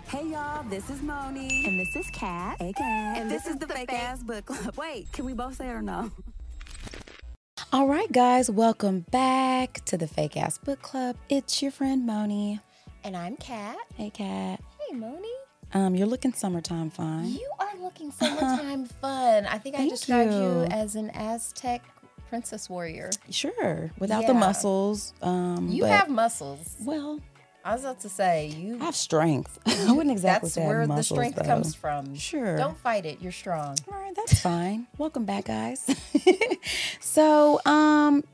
Hey y'all, this is Moni. And this is Kat. Hey Kat. And this is the Fake Ass Book Club. Wait, can we both say it or no? All right, guys, welcome back to the Fake Ass Book Club. It's your friend Moni. And I'm Kat. Hey, Kat. Hey, Moni. You're looking summertime fine. You are looking summertime fun. I think I described you as an Aztec princess warrior. Sure, without the muscles. You have muscles. Well, I was about to say you I have strength. I wouldn't exactly say I have That's where muscles, the strength though. comes from. Sure. Don't fight it. You're strong. All right, that's fine. Welcome back, guys. So,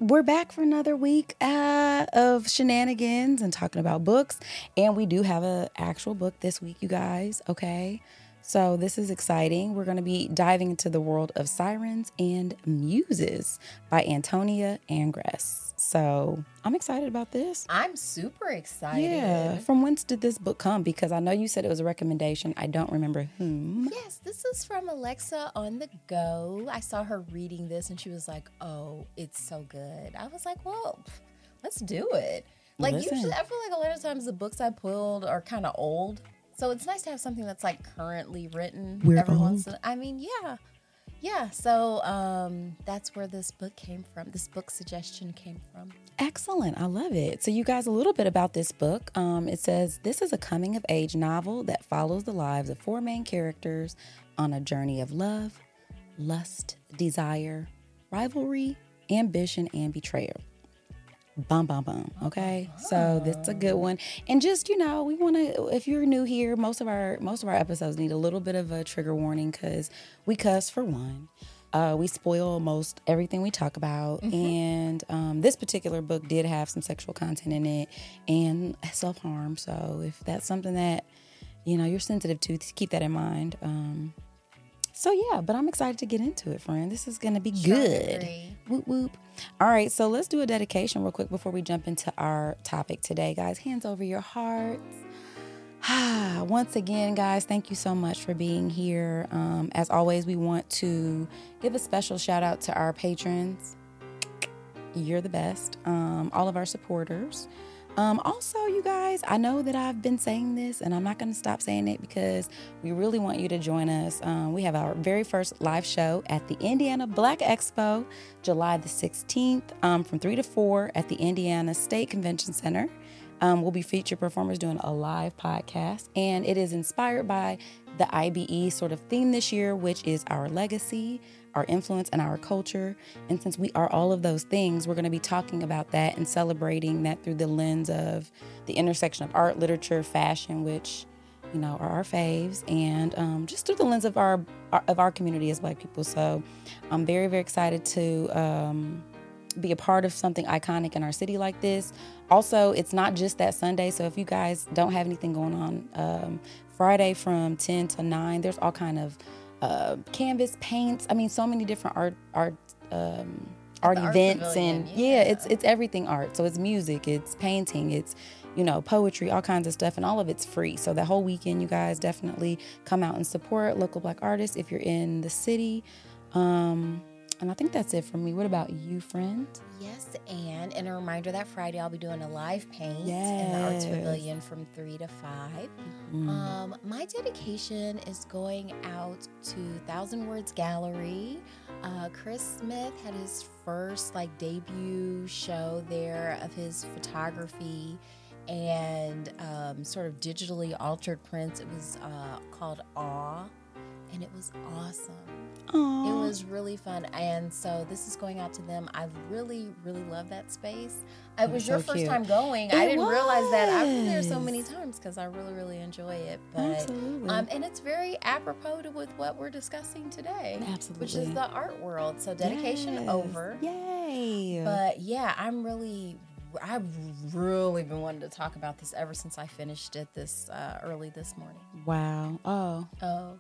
we're back for another week of shenanigans and talking about books. And we do have an actual book this week, you guys. Okay. So this is exciting. We're going to be diving into the world of Sirens and Muses by Antonia Angress. So I'm excited about this. I'm super excited. Yeah. From whence did this book come? Because I know you said it was a recommendation. I don't remember whom. Yes, this is from Alexa on the go. I saw her reading this and she was like, oh, it's so good. I was like, well, let's do it. Like, usually, I feel like a lot of times the books I pulled are kind of old. So it's nice to have something that's like currently written. We're once. I mean, yeah. So that's where this book came from. This book suggestion came from. Excellent. I love it. So you guys, a little bit about this book. It says, this is a coming of age novel that follows the lives of four main characters on a journey of love, lust, desire, rivalry, ambition, and betrayal. Bum, bum, bum. Okay. So that's a good one. And just, we want to, if you're new here, most of our episodes need a little bit of a trigger warning because we cuss for one. We spoil most everything we talk about. Mm-hmm. And this particular book did have some sexual content in it and self-harm. So if that's something that, you're sensitive to keep that in mind. So yeah, but I'm excited to get into it, friend. This is going to be good. Whoop, whoop. All right, so let's do a dedication real quick before we jump into our topic today, guys. Hands over your hearts. Once again, guys, thank you so much for being here. As always, we want to give a special shout out to our patrons. You're the best. All of our supporters. Also, you guys, I know that I've been saying this and I'm not going to stop saying it because we really want you to join us. We have our very first live show at the Indiana Black Expo, July the 16th, from 3 to 4 at the Indiana State Convention Center. We'll be featured performers doing a live podcast, and it is inspired by the IBE sort of theme this year, which is our legacy, our influence, and our culture. And since we are all of those things, we're going to be talking about that and celebrating that through the lens of the intersection of art, literature, fashion, which, are our faves, and just through the lens of our community as Black people. So I'm very, very excited to be a part of something iconic in our city like this. Also, it's not just that Sunday. So if you guys don't have anything going on, Friday from 10 to 9, there's all kind of canvas, paints. I mean, so many different art events, and it's everything art. So it's music, it's painting, it's poetry, all kinds of stuff, and all of it's free. So that whole weekend, you guys definitely come out and support local Black artists if you're in the city. And I think that's it for me. What about you, friend? Yes, and a reminder that Friday I'll be doing a live paint in the Arts Pavilion from 3 to 5. Mm. My dedication is going out to Thousand Words Gallery. Chris Smith had his first debut show there of his photography and sort of digitally altered prints. It was called Awe, and it was awesome. Aww. It was really fun, and so this is going out to them. I really, really love that space. It was your first time going. I didn't realize that. I've been there so many times because I really, really enjoy it. But, absolutely. And it's very apropos with what we're discussing today. Absolutely. Which is the art world. So dedication over. Yay. But yeah, I've really been wanting to talk about this ever since I finished it early this morning. Wow. Oh.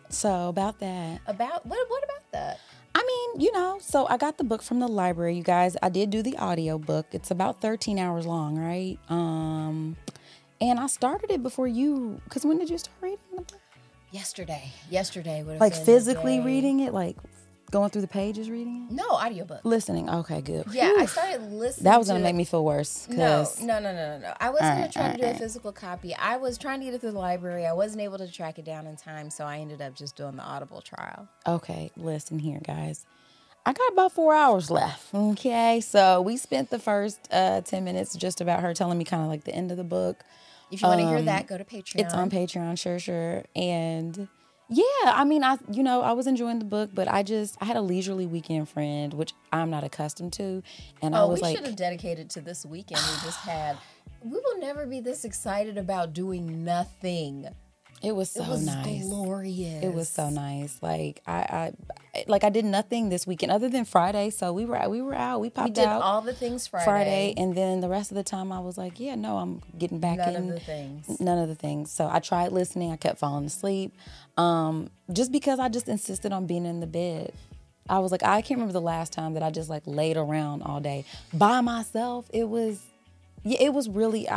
So about that. What about that? I mean, so I got the book from the library, you guys. I did do the audio book. It's about 13 hours long, right? And I started it before you, because when did you start reading the book? Yesterday would have like been physically reading it, like Going through the pages, reading it? No, audiobook. Listening. Okay, good. Yeah, Whew. I started listening. That was going to make me feel worse. No. I wasn't going to try to do a right. physical copy. I was trying to get it through the library. I wasn't able to track it down in time, so I ended up just doing the Audible trial. Okay, listen here, guys. I got about 4 hours left. Okay, so we spent the first 10 minutes just about her telling me kind of like the end of the book. If you want to hear that, go to Patreon. It's on Patreon, sure. And yeah, I mean, I was enjoying the book, but I had a leisurely weekend friend, which I'm not accustomed to. And I was we like, should have dedicated to this weekend we just had. We will never be this excited about doing nothing. It was nice. Glorious. It was so nice. Like I did nothing this weekend other than Friday. So we were out. We popped out. We did all the things Friday. And then the rest of the time I was like, yeah, no, I'm getting back in. None of the things. So I tried listening. I kept falling asleep. Just because I just insisted on being in the bed. I was like, I can't remember the last time that I just like laid around all day by myself. It was really,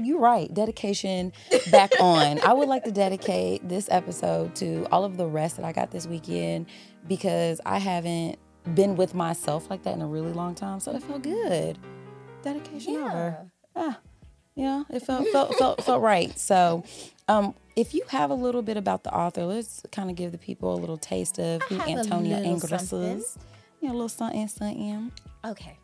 you're right, dedication back on. I would like to dedicate this episode to all of the rest that I got this weekend because I haven't been with myself like that in a really long time. So it felt good. Dedication over. It felt right. So if you have a little bit about the author, let's kind of give the people a little taste of who Antonia Angress is. A little something. Okay.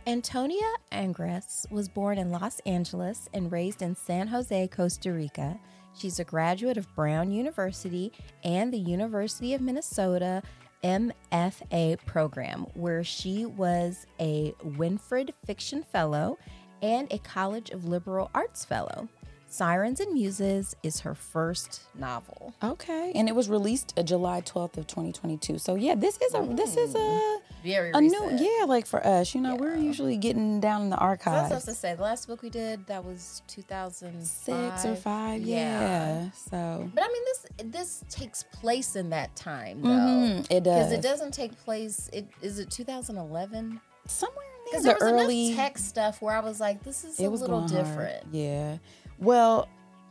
Antonia Angress was born in Los Angeles and raised in San Jose, Costa Rica. She's a graduate of Brown University and the University of Minnesota MFA program, where she was a Winfred Fiction Fellow and a College of Liberal Arts Fellow. Sirens and Muses is her first novel. Okay, and it was released July 12th of 2022. So yeah, this is a very a recent. new like for us. We're usually getting down in the archives. So that's to say, the last book we did that was 2006 or 5. Yeah. So, but I mean, this takes place in that time though. It does because it doesn't take place. Is it 2011? Somewhere in Because there. there was early enough tech stuff where I was like, this is a little different. Hard. Yeah. Well,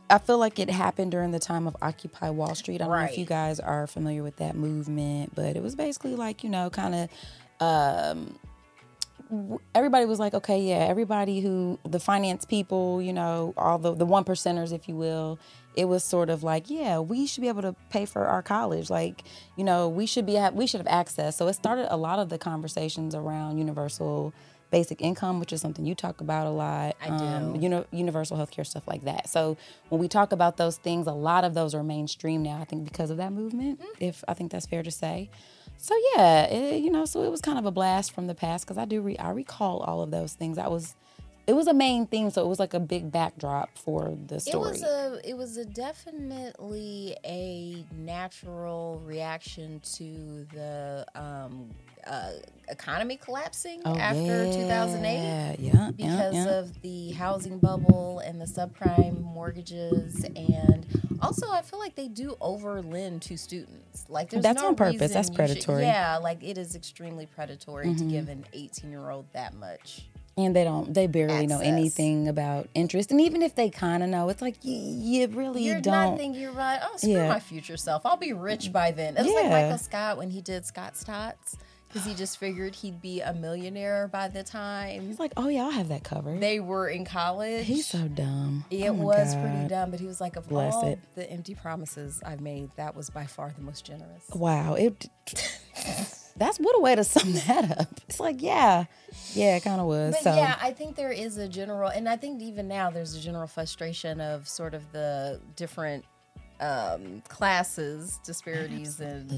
I feel like it happened during the time of Occupy Wall Street. I don't know if you guys are familiar with that movement, but it was basically like, kind of, everybody was like, okay, yeah, everybody the finance people, all the one percenters, if you will, it was sort of like, yeah, we should be able to pay for our college. Like, we should have access. So it started a lot of the conversations around universal basic income, which is something you talk about a lot. I do. Universal healthcare, stuff like that. So when we talk about those things, a lot of those are mainstream now, I think, because of that movement, if I think that's fair to say. So yeah, so it was kind of a blast from the past because I recall all of those things. It was a main theme, so it was like a big backdrop for the story. It was definitely a natural reaction to the economy collapsing after 2008. Because of the housing bubble and the subprime mortgages, and also I feel like they do overlend to students. Like that's no on purpose. reason That's predatory. like it is extremely predatory to give an 18-year-old that much. And they barely know anything about interest. And even if they kind of know, it's like, you really You're don't. not thinking, you're right, oh, screw my future self. I'll be rich by then. It was like Michael Scott when he did Scott's Tots, because he just figured he'd be a millionaire by the time. He's like, oh, yeah, I'll have that covered. They were in college. He's so dumb. It was pretty dumb, but he was like, of Bless all it. the empty promises I've made, that was by far the most generous. Wow. That's what a way to sum that up. It's like, yeah, it kind of was. But yeah, I think there is a general, and I think even now there's a general frustration of sort of the different classes, disparities, and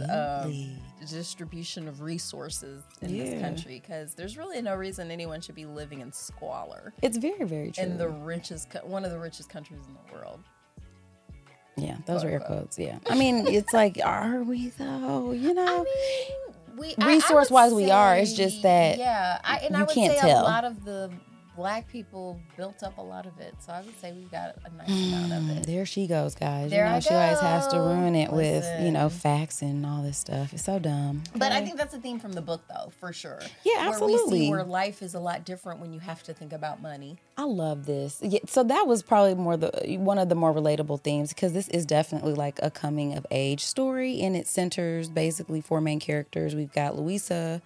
distribution of resources in this country, because there's really no reason anyone should be living in squalor. It's very, very true. In the one of the richest countries in the world. Yeah, those are air quotes. Yeah, I mean, it's like, are we though? I mean, resource-wise, we are. It's just that I would can't say tell. a lot of the Black people built up a lot of it. So I would say we got a nice amount of it. There she goes, guys. There I she always has to go. ruin it with, Listen. facts and all this stuff. It's so dumb. But I think that's a theme from the book, though, for sure. Yeah, Where we absolutely. see where life is a lot different when you have to think about money. I love this. Yeah, so that was probably one of the more relatable themes, because this is definitely like a coming of age story, and it centers basically 4 main characters. We've got Louisa,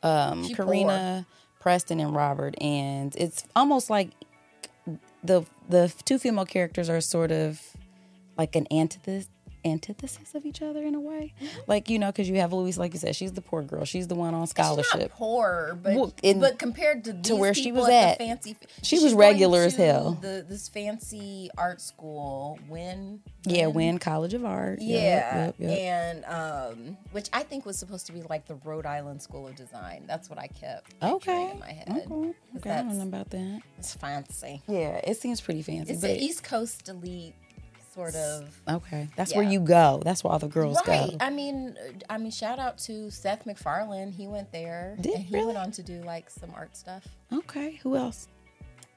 Karina, Preston, and Robert, and it's almost like the 2 female characters are sort of like an antithesis of each other in a way. Like, because you have Louise, like you said, she's the poor girl. She's the one on scholarship. She's not poor, but but compared to these where people she was at at, the fancy, she was regular as hell. This fancy art school, Wynn College of Art. Yeah, Yep. and which I think was supposed to be like the Rhode Island School of Design. That's what I kept picturing in my head. Okay, I don't know about that. It's fancy. Yeah, it seems pretty fancy. It's but an East Coast elite sort of. Okay, that's where you go. That's where all the girls Right. go. I mean, shout out to Seth MacFarlane. He went there. He went on to do like some art stuff. Okay, who else?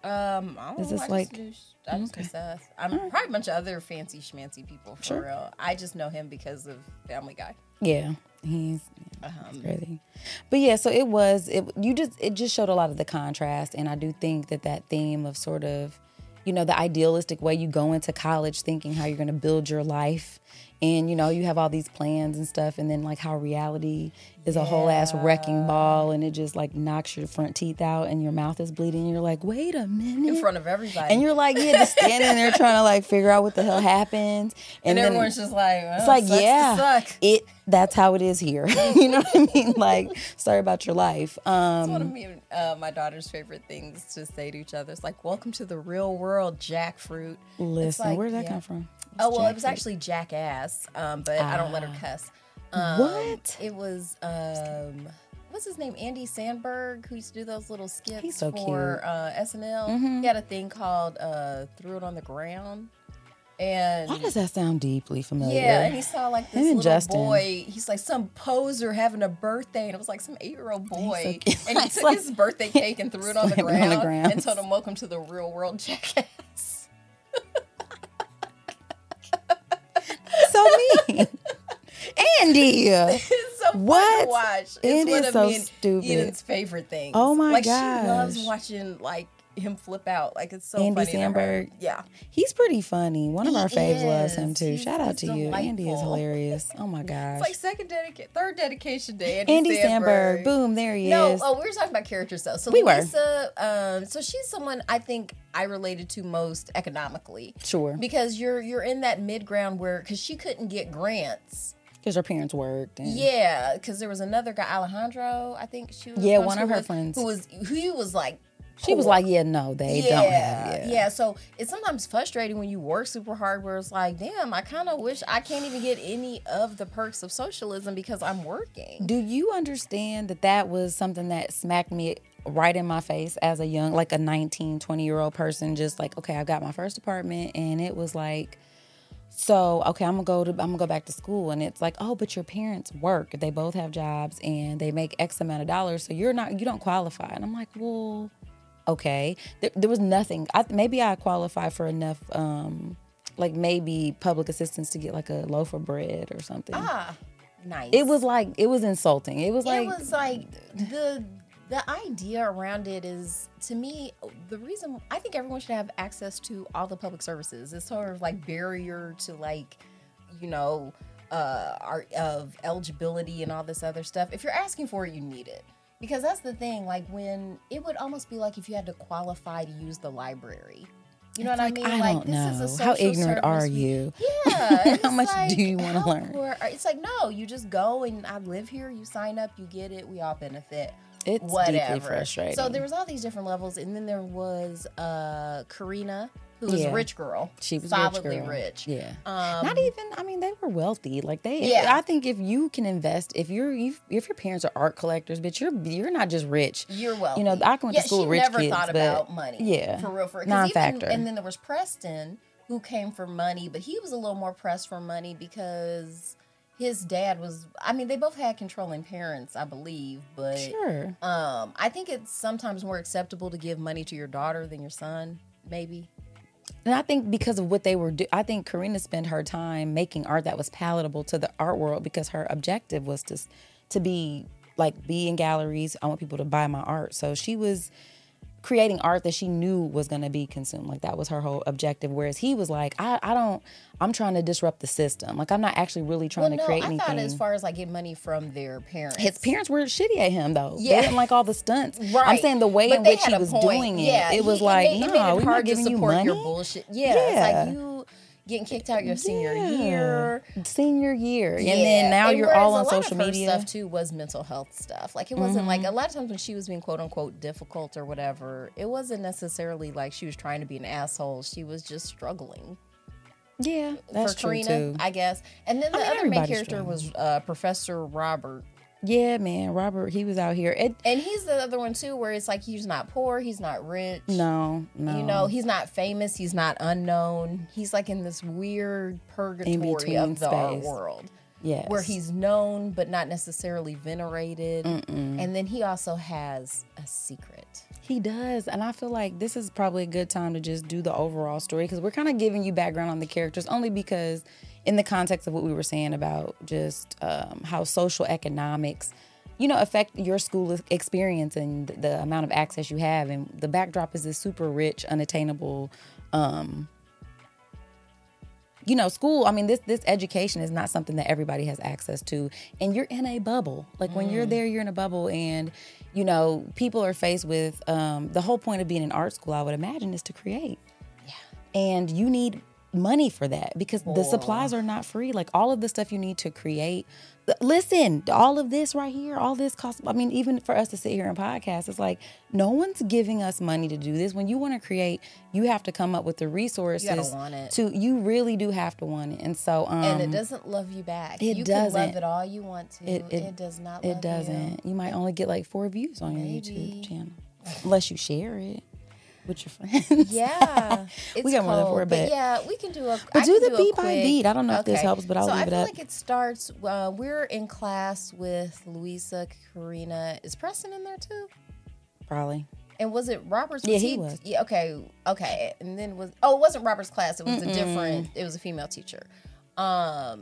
I don't Is know. this I just do Seth. Probably a bunch of other fancy schmancy people for real. I just know him because of Family Guy. Yeah, he's crazy. But yeah, so it just showed a lot of the contrast, and I do think that theme of sort of, the idealistic way you go into college thinking how you're going to build your life, and you have all these plans and stuff, and then like how reality is a whole ass wrecking ball, and it just like knocks your front teeth out and your mouth is bleeding, and you're like, wait a minute, in front of everybody, and you're like, just standing there trying to like figure out what the hell happened, and then everyone's just like, it's like, suck. That's how it is here. You know what I mean? Like, sorry about your life. It's one of my daughter's favorite things to say to each other. It's like, welcome to the real world, jackfruit. Listen, like, where'd that come from? It was actually jackass, but I don't let her cuss. What? It was, what's his name? Andy Sandberg, who used to do those little skits He's so for SNL. He had a thing called Threw It on the Ground. And why does that sound deeply familiar? Yeah, and he saw like this little Justin. boy. He's like some poser having a birthday, and it was like some 8-year-old boy. And he took like, his birthday cake and threw it on the ground and told him, welcome to the real world, jackass. So mean. Andy. It's so fun to watch. It's Andy one is of so me and stupid. Eden's favorite things. Oh my like, gosh. She loves watching like him flip out. Like, it's so Andy funny. Sandberg. Yeah. He's pretty funny. One of our faves loves him too. He's Shout out to you. Andy is delightful. hilarious. Oh my gosh. It's like third dedication day. Andy Sandberg. Boom, there he is. No, we were talking about characters though. So we Lisa, so she's someone I think I related to most economically. Sure. Because you're in that mid ground because she couldn't get grants. Because her parents worked. Yeah, because there was another guy, Alejandro, I think she was. Yeah, one of her friends. Who was like, she was like, yeah, no, they don't have it. Yeah, so it's sometimes frustrating when you work super hard where it's like, damn, I kind of wish I can't even get any of the perks of socialism because I'm working. Do you understand that was something that smacked me right in my face as a young, like a 19, 20-year-old person? Just like, okay, I got my first apartment, and it was like, so, okay, I'm gonna go back to school, and it's like, oh, but your parents work. They both have jobs, and they make X amount of dollars, so you don't qualify. And I'm like, well, okay. There was nothing. Maybe I qualify for enough, like maybe public assistance to get like a loaf of bread or something. Ah, nice. It was insulting. It was like the idea around it is, to me, the reason I think everyone should have access to all the public services. It's sort of like barrier to like, of eligibility and all this other stuff. If you're asking for it, you need it. Because that's the thing, like when it would almost be like if you had to qualify to use the library. You know what I mean? I don't know. This is a how social ignorant service. are you? Yeah. How much do you want to learn? It's like, no, you just go and I live here, you sign up, you get it, we all benefit. It's whatever. deeply frustrating. So there was all these different levels, and then there was Karina, who was a rich girl. She was solidly rich. Yeah. Not even. I mean, they were wealthy. Like they. Yeah. I think if you can invest, if your parents are art collectors, but you're not just rich. You're wealthy. I went to school with rich kids. She never thought about money. Yeah. For real. Non-factor. And then there was Preston, who came for money, but he was a little more pressed for money because his dad was, I mean, they both had controlling parents, I believe, but Sure. I think it's sometimes more acceptable to give money to your daughter than your son, maybe. And I think because of what they were doing, I think Karina spent her time making art that was palatable to the art world because her objective was to be in galleries. I want people to buy my art. So she was creating art that she knew was going to be consumed. Like that was her whole objective. Whereas he was like, I'm trying to disrupt the system. Like I'm not actually really trying to create anything. I thought as far as like get money from their parents. His parents were shitty at him though. Yeah. They didn't like all the stunts. Right. I'm saying the way in which he was doing it. Yeah. It was like, no, we're not giving you money. Your bullshit. Yeah. It's like you getting kicked out your senior year. Yeah. And then now you're all on social media. Stuff too was mental health stuff. Like it wasn't like a lot of times when she was being quote unquote difficult or whatever, it wasn't necessarily like she was trying to be an asshole. She was just struggling. Yeah, that's for Karina, true too. I guess. And then the other main character was Professor Robert. Yeah, man, Robert, he was out here. And he's the other one too, where it's like he's not poor, he's not rich. No. You know, he's not famous, he's not unknown. He's like in this weird purgatory of the art world. Yes. Where he's known but not necessarily venerated. And then he also has a secret. He does. And I feel like this is probably a good time to just do the overall story because we're kind of giving you background on the characters only because in the context of what we were saying about just how social economics, affect your school experience and the amount of access you have. And the backdrop is this super rich, unattainable, school. I mean, this education is not something that everybody has access to. And you're in a bubble. Like when you're there, you're in a bubble. And, people are faced with the whole point of being in art school, I would imagine, is to create. Yeah. And you need money for that because the supplies are not free. Like all of the stuff you need to create. Listen, all of this right here, all this costs. I mean, even for us to sit here and podcast, it's like no one's giving us money to do this. When you want to create, you have to come up with the resources. You gotta want it. You really do have to want it. And so, and it doesn't love you back. You can love it all you want to. It does not. Love it doesn't. You might only get like 4 views on your YouTube channel, unless you share it with your friends. Yeah. We got more than 4, but yeah, we can do a. But do the beat by beat. I don't know if this helps, but I'll leave it up. So I feel like it starts. We're in class with Louisa, Karina. Is Preston in there too? Probably. And was it Robert's? Yeah, he was. Yeah. Okay. And then it wasn't Robert's class. It was It was a female teacher.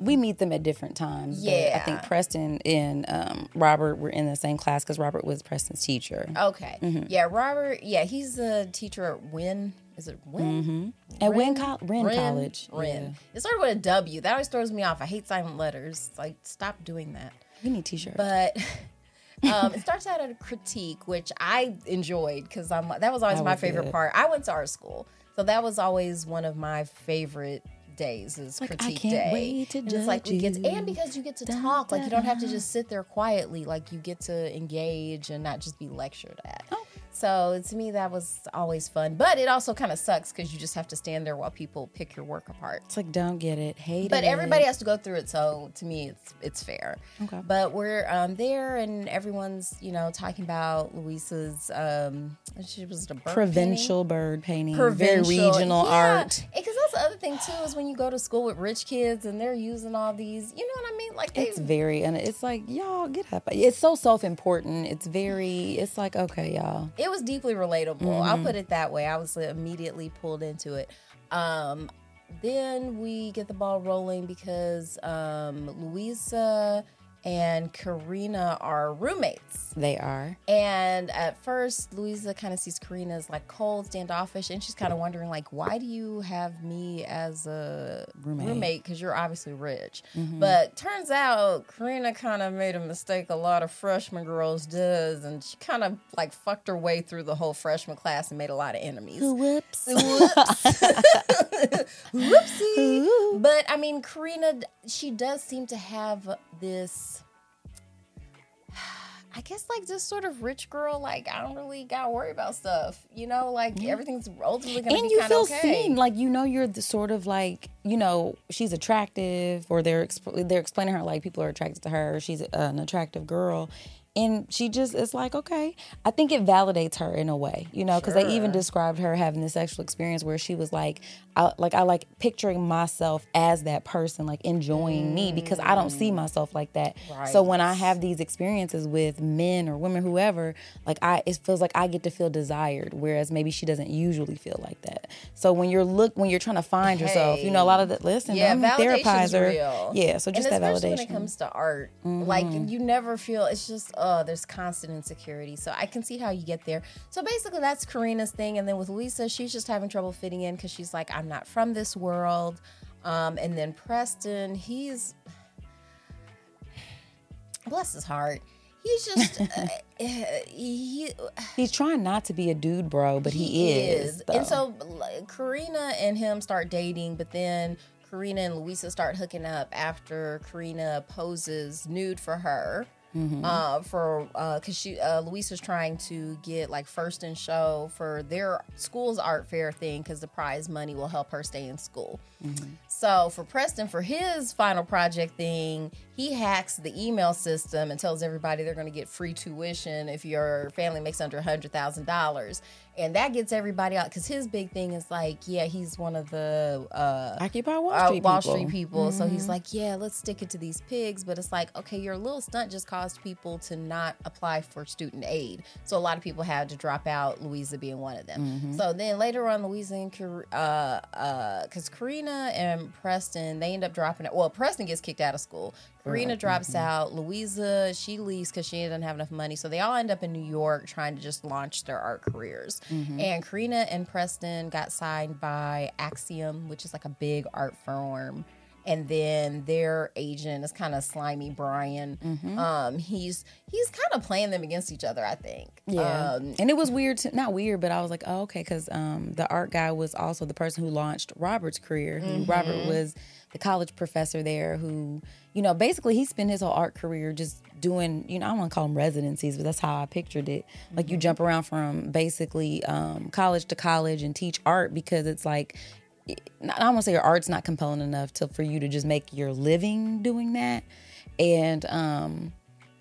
We meet them at different times. Yeah. But I think Preston and Robert were in the same class because Robert was Preston's teacher. Okay. Yeah, Robert. Yeah, he's a teacher at Wynn. Is it Wynn? At Wynn College. Wynn. Yeah. It started with a W. That always throws me off. I hate silent letters. Like, stop doing that. We need t-shirts. But it starts out at a critique, which I enjoyed because that was always my favorite part. I went to art school, so that was always one of my favorite days is like, critique I can't day. Wait to and judge it's like and because you get to talk, like you don't have to da. just sit there quietly, like you get to engage and not just be lectured at. Oh. So to me that was always fun, but it also kind of sucks because you just have to stand there while people pick your work apart. It's like don't get it, hate it. But everybody has to go through it, so to me it's fair. Okay. But we're there and everyone's talking about Louisa's she was a bird provincial bird painting, very regional art. Because that's the other thing too is when you go to school with rich kids and they're using all these, you know what I mean? Like it's like y'all get up. It's so self-important. It's like okay, y'all. It was deeply relatable. I'll put it that way. I was immediately pulled into it. Then we get the ball rolling because Louisa and Karina are roommates. They are. And at first, Louisa kind of sees Karina as like cold, standoffish, and she's kind of wondering like, why do you have me as a roommate? Because you're obviously rich. But turns out Karina kind of made a mistake a lot of freshman girls does, and she kind of like fucked her way through the whole freshman class and made a lot of enemies. Whoops. Whoopsie. But I mean, Karina, she does seem to have this, I guess, like this sort of rich girl, like I don't really gotta worry about stuff, like everything's ultimately gonna be kind of okay. And you feel seen, like you're the sort of like she's attractive, or they're explaining her like people are attracted to her. She's an attractive girl, And she just, it's like, okay. I think it validates her in a way, you know, because they even described her having this sexual experience where she was like, I like picturing myself as that person, like enjoying me, because I don't see myself like that. Right. So when I have these experiences with men or women, whoever, like it feels like I get to feel desired, whereas maybe she doesn't usually feel like that. So when you're trying to find yourself, you know, a lot of that, listen, I'm a therapizer. Real. Yeah, so just and that validation. Especially when it comes to art, like you never feel, it's just, there's constant insecurity. So I can see how you get there. So basically that's Karina's thing. And then with Lisa, she's just having trouble fitting in because she's like, I'm not from this world. And then Preston, he's, bless his heart, he's just, he's trying not to be a dude bro, but he is. And so Karina and him start dating, but then Karina and Louisa start hooking up after Karina poses nude for her. Because Louisa's trying to get like first in show for their school's art fair thing, because the prize money will help her stay in school. So for Preston, for his final project thing, he hacks the email system and tells everybody they're going to get free tuition if your family makes under $100,000. And that gets everybody out, because his big thing is like, yeah, he's one of the Occupy Wall Street people. So he's like, yeah, let's stick it to these pigs. But it's like, okay, your little stunt just caused people to not apply for student aid. So a lot of people had to drop out, Louisa being one of them. So then later on, Louisa and because Karina and Preston, they end up dropping out. Well, Preston gets kicked out of school. Karina drops out. Louisa, she leaves because she doesn't have enough money. So they all end up in New York trying to just launch their art careers. And Karina and Preston got signed by Axiom, which is like a big art firm. And then their agent is kind of slimy Brian. He's kind of playing them against each other, I think. Yeah. And it was weird, not weird, but I was like, oh, okay, because the art guy was also the person who launched Robert's career. Robert was the college professor there who, you know, basically he spent his whole art career just doing, you know, I don't want to call them residencies, but that's how I pictured it. Like you jump around from basically college to college and teach art, because it's like, I don't want to say your art's not compelling enough for you to just make your living doing that. And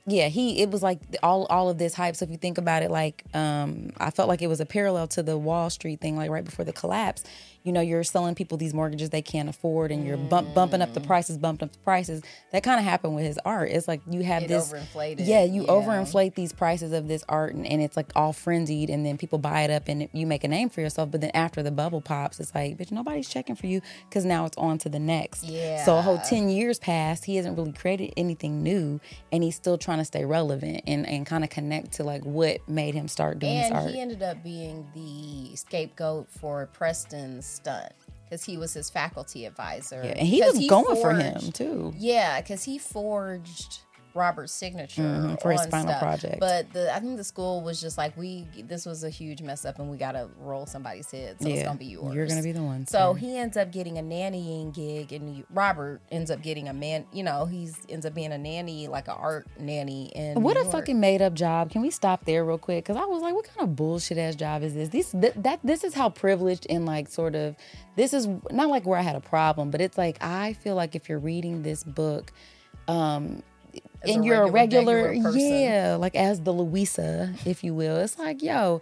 it was like all of this hype. So if you think about it, like I felt like it was a parallel to the Wall Street thing, like right before the collapse. You know, you're selling people these mortgages they can't afford, and you're bumping up the prices. That kind of happened with his art. It's like you have this overinflated. Yeah, you overinflate these prices of this art, and it's like all frenzied, and then people buy it up, and you make a name for yourself. But then after the bubble pops, it's like, bitch, nobody's checking for you, because now it's on to the next. Yeah. So a whole 10 years passed. He hasn't really created anything new, and he's still trying to stay relevant and kind of connect to like what made him start doing his art. And he ended up being the scapegoat for Preston's stunt, because he was his faculty advisor. Yeah, and he was going for him too. Yeah, because he forged Robert's signature for his on final stuff. project. But I think the school was just like, this was a huge mess up, and we got to roll somebody's head, so it's gonna be yours. You're gonna be the one. So he ends up getting a nannying gig, and Robert ends up getting he ends up being a nanny, like an art nanny in What New a York. fucking made up job. Can we stop there real quick? Because I was like, what kind of bullshit ass job is this? This is how privileged and like sort of, this is not like where I had a problem, but it's like, I feel like if you're reading this book, and you're a regular person. Like as the Louisa, if you will, it's like, yo,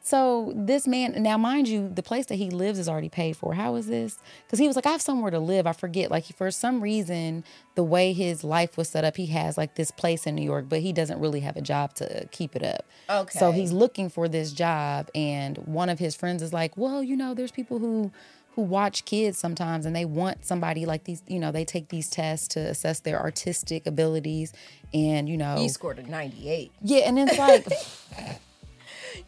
so this man, now mind you, the place that he lives is already paid for. How is this? Because he was like, I have somewhere to live. I forget, like for some reason, the way his life was set up, he has like this place in New York, but he doesn't really have a job to keep it up. Okay. So he's looking for this job, and one of his friends is like, well, you know, there's people who watch kids sometimes, and they want somebody like these, you know, they take these tests to assess their artistic abilities, and, you know. He scored a 98. Yeah, and it's like,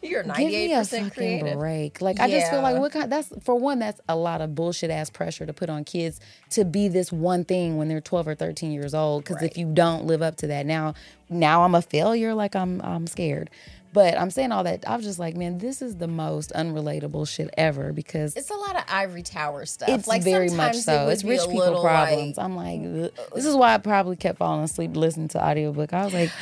you're 98% give me a fucking creative. break. Like, I just feel like, that's a lot of bullshit ass pressure to put on kids to be this one thing when they're 12 or 13 years old. Because if you don't live up to that, now I'm a failure, like I'm scared. But I'm saying all that, I was just like, man, this is the most unrelatable shit ever, because it's a lot of ivory tower stuff. It's like very much so. It's rich people problems. I'm like, this is why I probably kept falling asleep listening to audiobook. I was like,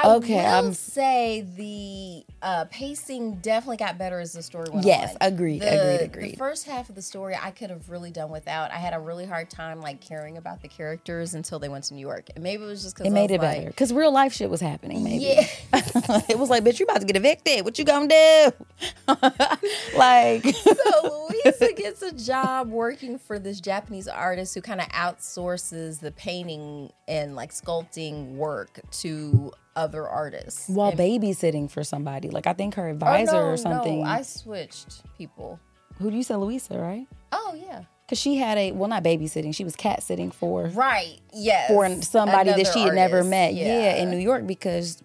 okay. I will say the pacing definitely got better as the story went on. Yes, agreed. The first half of the story I could have really done without. I had a really hard time like caring about the characters until they went to New York. And maybe it was just because it made it better. Because real life shit was happening, maybe. Yeah. It was like, bitch, you about to get evicted. What you gonna do? Like. So Louisa gets a job working for this Japanese artist who kind of outsources the painting and like sculpting work to other artists while babysitting for somebody. Like I think her advisor or something. No, I switched people. Who do you say, Louisa, right? Oh yeah. Because she had not babysitting. She was cat sitting for yes, for somebody that she had never met. Yeah, in New York because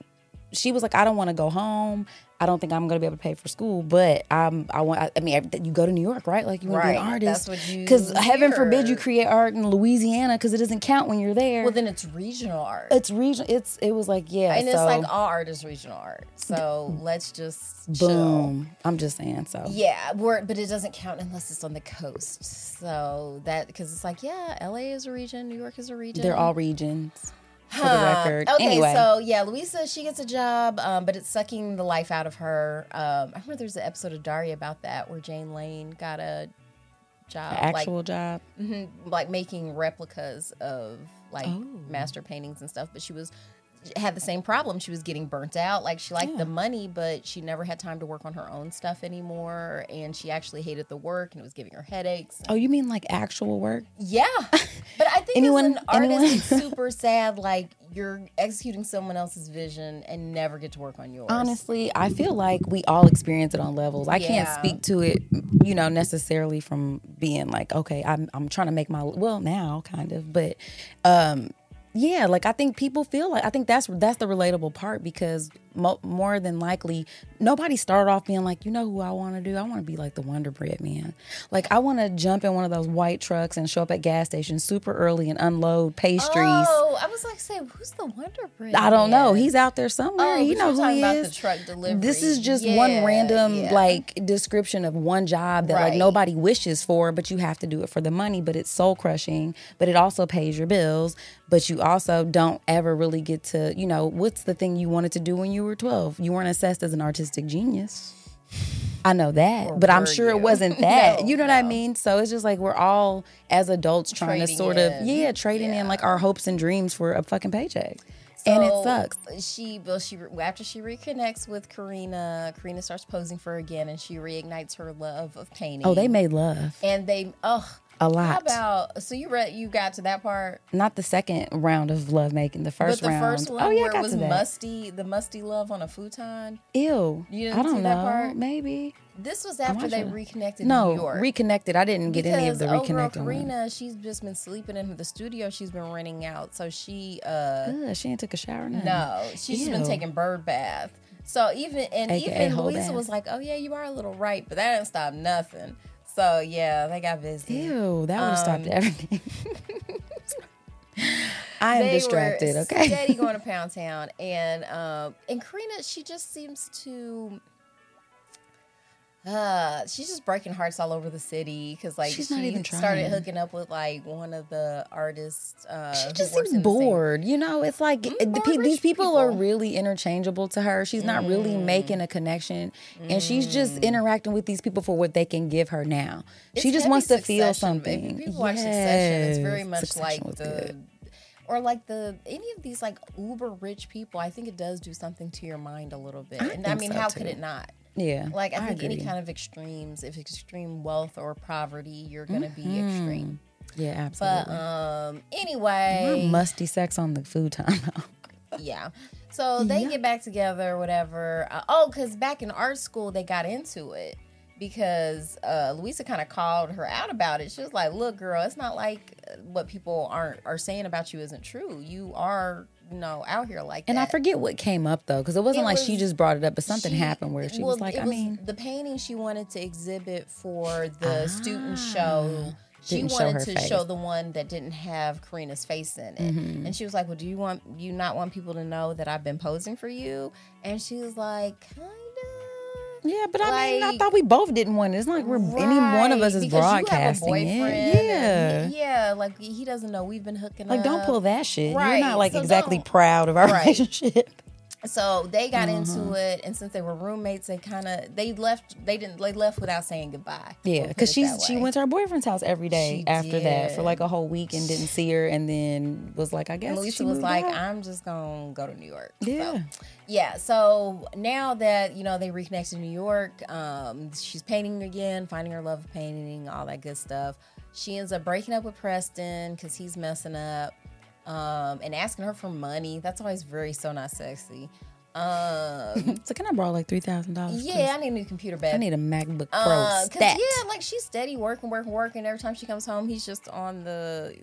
she was like, I don't want to go home. I don't think I'm going to be able to pay for school, but I mean, you go to New York, right? Like you want to be an artist. That's what you because heaven forbid you create art in Louisiana because it doesn't count when you're there. Well, then it's regional art. It's regional. It was like, yeah. And it's like all art is regional art. So let's just boom. Chill. I'm just saying so. Yeah, but it doesn't count unless it's on the coast. So because it's like, yeah, LA is a region, New York is a region. They're all regions. For the record. Okay, anyway. So yeah, Louisa, she gets a job, but it's sucking the life out of her. I remember there's an episode of Daria about that where Jane Lane got a job, actual job, like making replicas of like master paintings and stuff. But she had the same problem. She was getting burnt out. Like she liked the money, but she never had time to work on her own stuff anymore. And she actually hated the work, and it was giving her headaches. Oh, you mean like actual work? Yeah, but I think as an artist, it's super sad. Like you're executing someone else's vision and never get to work on yours. Honestly, I feel like we all experience it on levels. I can't speak to it, necessarily from being like, okay, I'm trying to make now kind of, but. Yeah, like I think people feel like I think that's the relatable part because more than likely nobody started off being like, you know who I want to do? I want to be like the Wonder Bread man. Like I want to jump in one of those white trucks and show up at gas stations super early and unload pastries. Oh, I was like, say, who's the Wonder Bread? I don't know. He's out there somewhere. You know who he is. About the truck delivery. This is just one random like description of one job that like nobody wishes for, but you have to do it for the money. But it's soul crushing. But it also pays your bills. But you also don't ever really get to, what's the thing you wanted to do when you were 12? You weren't assessed as an artistic genius. I know that, but I'm sure it wasn't that. You know what I mean? So it's just like we're all, as adults, trying to sort of, trading in like our hopes and dreams for a fucking paycheck. So and it sucks. After she reconnects with Karina starts posing for her again, and she reignites her love of painting. Oh, they made love. And they, a lot. How about, so you got to that part? Not the second round of lovemaking, the first round. But the first one where it was the musty love on a futon? Ew. You didn't I don't see know. That part? Maybe. This was after they reconnected in New York. No, reconnected. I didn't get any of the reconnecting. Karina, she's just been sleeping in the studio she's been renting out. So she... she ain't took a shower now. No, she's just been taking bird bath. So even Louisa was like, oh yeah, you are a little right, but that didn't stop nothing. So yeah, they got busy. Ew, that would have stopped everything. I am distracted. Okay, steady going to Pound Town, and Karina, she just seems to. She's just breaking hearts all over the city because like she started hooking up with like one of the artists. She just seems bored. It's like these people are really interchangeable to her. She's not really making a connection, and she's just interacting with these people for what they can give her now. She just wants to feel something. If people watch Succession, it's very much like any of these like uber rich people. I think it does do something to your mind a little bit, and I mean, how could it not? Yeah, like I think any kind of extremes, if extreme wealth or poverty, you're gonna be extreme. Yeah, absolutely. But anyway, not musty sex on the futon. Yeah, so they get back together, whatever. Because back in art school they got into it because Louisa kind of called her out about it. She was like, "Look, girl, it's not like what people are saying about you isn't true. You are." Out here like that. And I forget what came up though, because it wasn't like she just brought it up, but something happened where she was like, the painting she wanted to exhibit for the student show. She wanted to show the one that didn't have Karina's face in it. Mm-hmm. And she was like, well, do you not want people to know that I've been posing for you? And she was like, kind of. Yeah, but I mean, I thought we both didn't want it. It's not like any one of us is broadcasting it. Yeah, like he doesn't know we've been hooking up. Like, don't pull that shit. Right. You're not like exactly proud of our relationship. So they got into it, and since they were roommates, they left without saying goodbye. Yeah, because she went to her boyfriend's house every day after that for like a whole week and didn't see her, and then was like, I guess Lisa was like, I'm just gonna go to New York. Yeah. So now that they reconnected in New York, she's painting again, finding her love of painting, all that good stuff. She ends up breaking up with Preston because he's messing up. And asking her for money. That's always so not sexy. So can I borrow like $3,000? Yeah, I need a new computer, babe. I need a MacBook Pro stat. Yeah, like she's steady working. Every time she comes home, he's just on the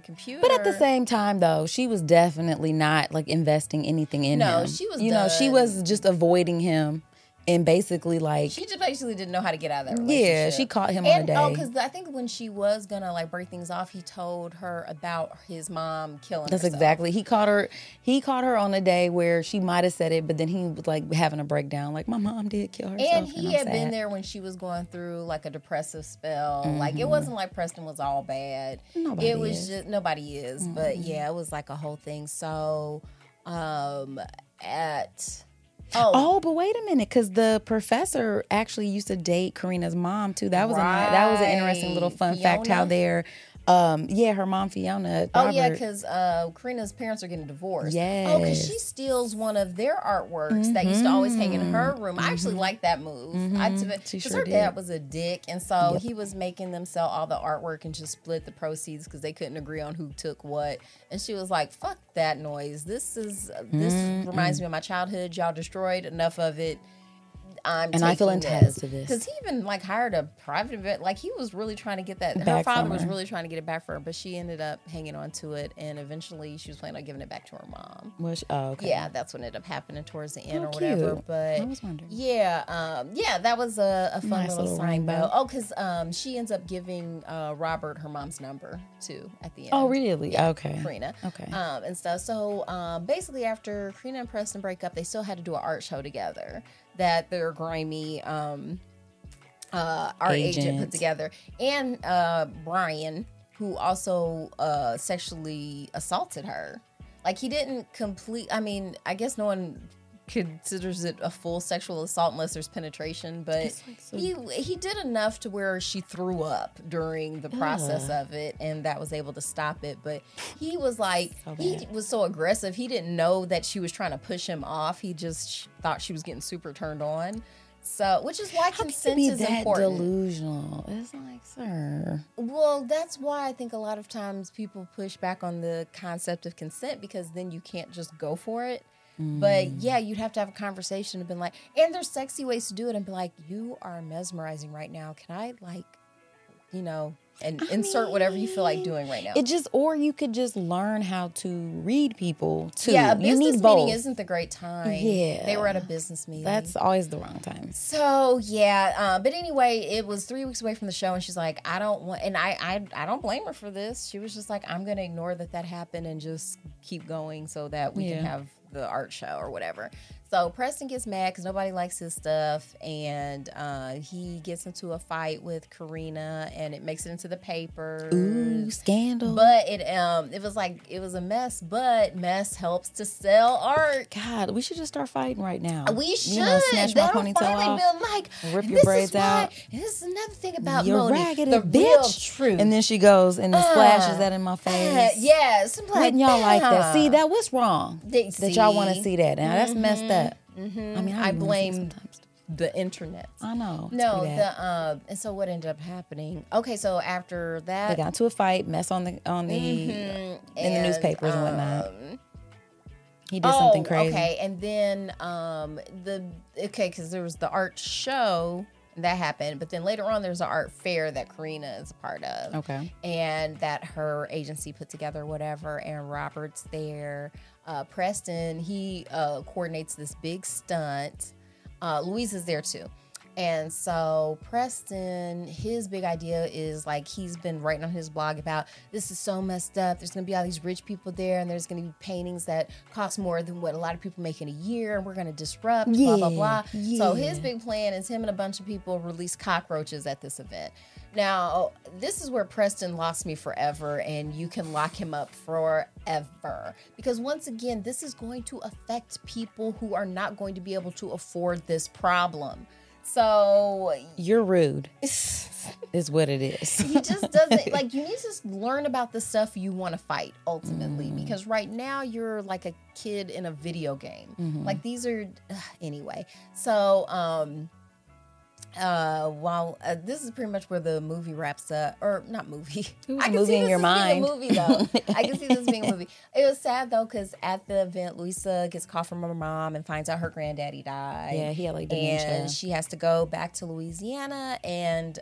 computer. But at the same time, though, she was definitely not like investing anything in him. No, she was. She was just avoiding him. And basically, like... She just basically didn't know how to get out of that relationship. Yeah, she caught him on a day. Because I think when she was going to, like, break things off, he told her about his mom killing That's herself. exactly. He caught her on a day where she might have said it, but then he was, like, having a breakdown. Like, my mom did kill herself, and he had been there when she was going through, like, a depressive spell. Mm-hmm. Like, it wasn't like Preston was all bad. Nobody is. Mm-hmm. But, yeah, it was, like, a whole thing. So, Oh, but wait a minute, because the professor actually used to date Karina's mom too. That was that was an interesting little fun fact. How they're, her mom Fiona. Oh yeah, because Karina's parents are getting divorced. Yes. Oh, because she steals one of their artworks that used to always hang in her room. I actually like that move. Because her dad was a dick, and so he was making them sell all the artwork and just split the proceeds because they couldn't agree on who took what. And she was like, "Fuck that noise. This reminds me of my childhood. Y'all destroyed enough of it. I feel entitled to this." Because he even like hired a private vet. Like he was really trying to get that. Her father was really trying to get it back for her, but she ended up hanging on to it, and eventually she was planning on giving it back to her mom. Okay. Yeah, that's what ended up happening towards the end or whatever. Cute. But I was wondering. Yeah, that was a fun nice little sign rainbow. Oh, because she ends up giving Robert her mom's number too at the end. Oh, really? Yeah, okay. Karina. Okay. And stuff. So basically, after Karina and Preston break up, they still had to do an art show together that their grimy art agent put together. And Brian, who also sexually assaulted her. Like, he didn't I guess no one considers it a full sexual assault unless there's penetration, but he did enough to where she threw up during the process of it, and that was able to stop it. But he was like, he was so aggressive, he didn't know that she was trying to push him off. He just thought she was getting super turned on. So, which is why consent is important. Delusional. It's like, sir. Well, that's why I think a lot of times people push back on the concept of consent, because then you can't just go for it. But yeah, you'd have to have a conversation and be like, and there's sexy ways to do it, and be like, you are mesmerizing right now. Can I insert whatever you feel like doing right now. Or you could just learn how to read people too. Yeah, a you business need both. meeting isn't the great time. Yeah. They were at a business meeting. That's always the wrong time. So yeah, but anyway, it was 3 weeks away from the show, and she's like, I don't want, and I don't blame her for this. She was just like, I'm gonna ignore that happened and just keep going so that we can have the art show or whatever. So Preston gets mad because nobody likes his stuff, and he gets into a fight with Karina, and it makes it into the papers. Ooh, scandal! But it was a mess. But mess helps to sell art. God, we should just start fighting right now. We should. Snatch my ponytail off. Like, rip your braids out. This is another thing about You're Moni, raggedy the bitch. real truth. And then she goes and splashes that in my face. Yes, Wouldn't y'all like that? See, that was wrong. That y'all want to see that. Now that's messed up. Mm-hmm. I mean, I blame the internet. I know. No, and so what ended up happening? Okay, so after that, they got into a fight, mess on the in the newspapers and whatnot. He did something crazy. Okay, and then because there was the art show that happened, but then later on there's an art fair that Karina is a part of. Okay, and that her agency put together, whatever. And Robert's there. Preston, he coordinates this big stunt. Louise is there too. And so Preston, his big idea is like he's been writing on his blog about this is so messed up. There's going to be all these rich people there, and there's going to be paintings that cost more than what a lot of people make in a year, and we're going to disrupt, blah, blah, blah. Yeah. So his big plan is him and a bunch of people release cockroaches at this event. Now, this is where Preston lost me forever, and you can lock him up forever. Because once again, this is going to affect people who are not going to be able to afford this problem. So you're rude is what it is. He just doesn't like, you need to learn about the stuff you want to fight ultimately, because right now you're like a kid in a video game. Like these are anyway. So while this is pretty much where the movie wraps up, or not movie. I can see this being a movie though. I can see this being a movie. It was sad though, because at the event, Louisa gets a call from her mom and finds out her granddaddy died. Yeah, he had like dementia. And she has to go back to Louisiana, and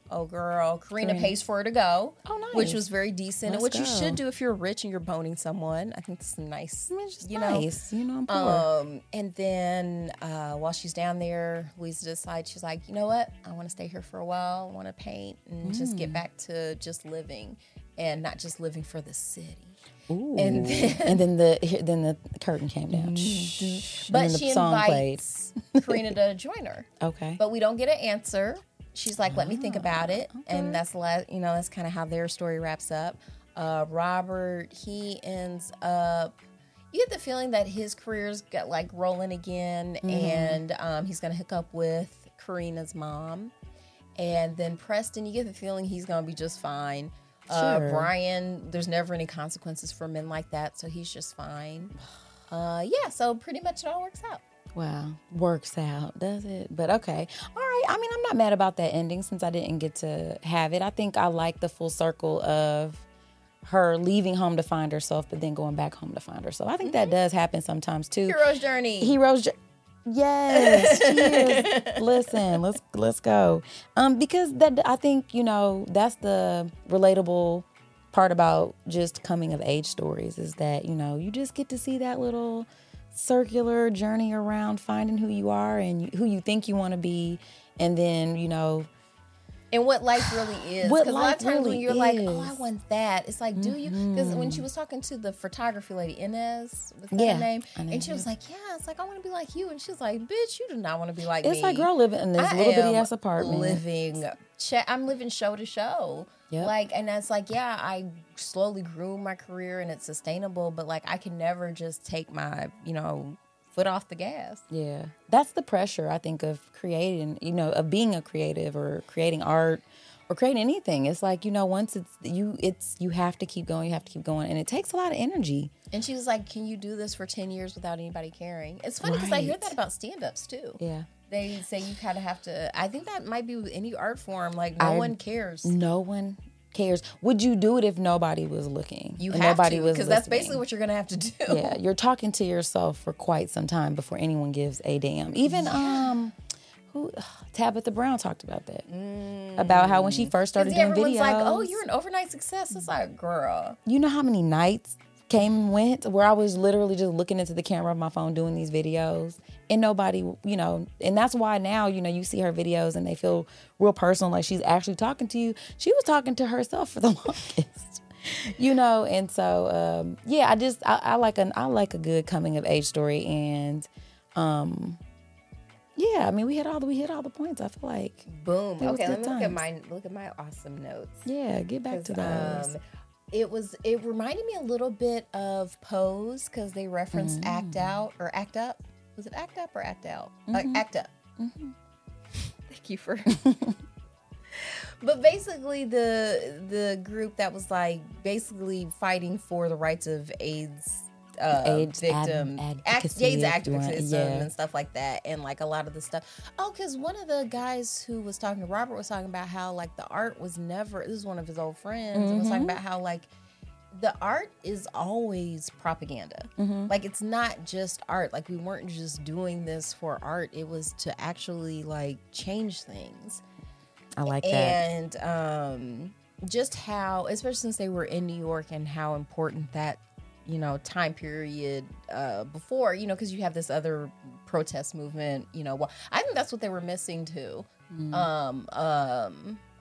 Karina pays for her to go. Oh, nice. Which was very decent. And what you should do if you're rich and you're boning someone. I think this is nice. Nice. I'm poor. And then while she's down there, Louisa decides, she's like, you know what? I want to stay here for a while. I want to paint and just get back to just living, and not just living for the city. Ooh. And then the curtain came down. But she invites Karina to join her. Okay. But we don't get an answer. She's like, let me think about it. Okay. And that's that's kind of how their story wraps up. Robert, he ends up, you get the feeling that his career's got like rolling again, and he's going to hook up with Karina's mom. And then Preston, you get the feeling he's going to be just fine. Sure. Brian, there's never any consequences for men like that, so he's just fine. So pretty much it all works out. Wow. Works out, does it? But okay. All right. I mean, I'm not mad about that ending since I didn't get to have it. I think I like the full circle of her leaving home to find herself, but then going back home to find herself. I think that does happen sometimes too. Hero's journey. Yes. Cheers. Listen, let's go. Because that, I think, that's the relatable part about just coming of age stories, is that, you just get to see that little circular journey around finding who you are and who you think you want to be, and then and what life really is. Because a lot of times really when you're like, oh, I want that, it's like, do you? Because when she was talking to the photography lady, Inez, was that her name? And she was like, yeah, it's like, I want to be like you. And she was like, bitch, you do not want to be like me. It's like, girl, living in this little bitty ass apartment. I'm living show to show. Yep. Like, and that's like, yeah, I slowly grew my career and it's sustainable, but like, I can never just take my, foot off the gas. Yeah. That's the pressure, I think, of creating, of being a creative or creating art or creating anything. It's like, once you have to keep going, and it takes a lot of energy. And she was like, can you do this for 10 years without anybody caring? It's funny because I hear that about stand-ups too. Yeah. They say you kind of have to, I think that might be with any art form, like no one cares. No one cares. Would you do it if nobody was looking? You have to, because that's basically what you're going to have to do. Yeah, you're talking to yourself for quite some time before anyone gives a damn. Even Tabitha Brown talked about that. About how when she first started doing videos. Everyone's like, oh, you're an overnight success. It's like, girl. You know how many nights came and went where I was literally just looking into the camera of my phone doing these videos, and nobody, and that's why now, you see her videos and they feel real personal, like she's actually talking to you. She was talking to herself for the longest, and so, I like a good coming of age story. And, I mean, we hit all the points. I feel like boom. Okay, let me look at my awesome notes. Yeah, get back to those. It reminded me a little bit of Pose, because they referenced Act Out or Act Up. Was it Act Up or Act Out? Act Up. Thank you for. But basically, the group that was like basically fighting for the rights of AIDS victim, AIDS activism and stuff like that, and like a lot of the stuff. Oh, because one of the guys who was talking to Robert was talking about how like the art was never. This is one of his old friends, and was talking about how like the art is always propaganda. Like it's not just art. Like we weren't just doing this for art. It was to actually like change things. I like that. And just how, especially since they were in New York, and how important that time period before, because you have this other protest movement, well, I think that's what they were missing too.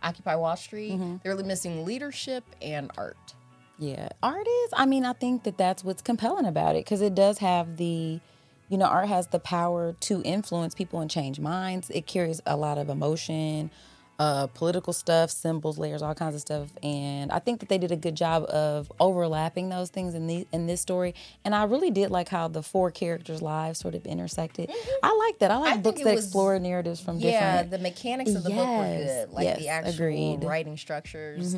Occupy Wall Street, they're really missing leadership and art. Yeah, art is, I think that's what's compelling about it, because it does have art has the power to influence people and change minds. It carries a lot of emotion, political stuff, symbols, layers, all kinds of stuff. And I think that they did a good job of overlapping those things in this story. And I really did like how the 4 characters' lives sort of intersected. I like that. I like books that explore narratives from different... Yeah, the mechanics of the book were good. Like the actual writing structures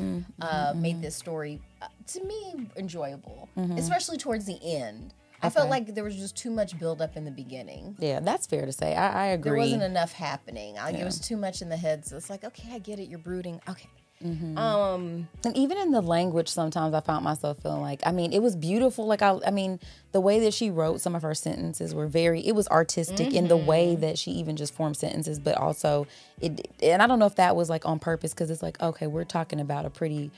made this story, to me, enjoyable. Especially towards the end. I felt like there was just too much buildup in the beginning. Yeah, that's fair to say. I agree. There wasn't enough happening. There was too much in the heads. So it's like, okay, I get it. You're brooding. Okay. And even in the language, sometimes I found myself feeling like, it was beautiful. Like, the way that she wrote some of her sentences were it was artistic in the way that she even just formed sentences, but also and I don't know if that was like on purpose, because it's like, okay, we're talking about a pretty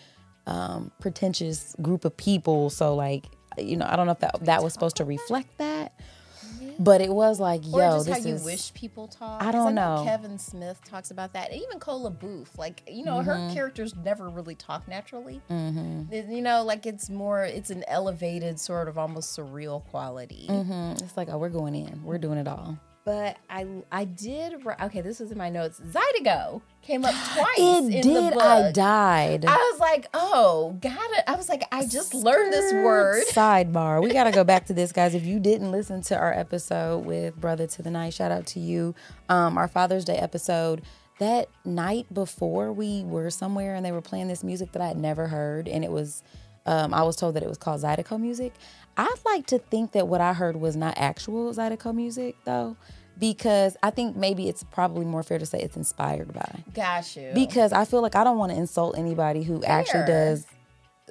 pretentious group of people. So like, I don't know if that was supposed to reflect that, but it was like, or just how you wish people talk. I don't know. Kevin Smith talks about that, and even Cola Booth. Like, her characters never really talk naturally. Like it's an elevated sort of almost surreal quality. It's like, oh, we're going in, we're doing it all. But I did. Okay, this was in my notes. Zydeco came up twice. It in did. The book. I died. I was like, oh, got it. I was like, I just learned this word. Sidebar. We got to go back to this, guys. If you didn't listen to our episode with Brother to the Night, shout out to you. Our Father's Day episode. That night before, we were somewhere and they were playing this music that I had never heard, and it was. I was told that it was called Zydeco music. I'd like to think that what I heard was not actual Zydeco music, though, because I think maybe it's probably more fair to say it's inspired by. Got you. Because I feel like I don't want to insult anybody who actually does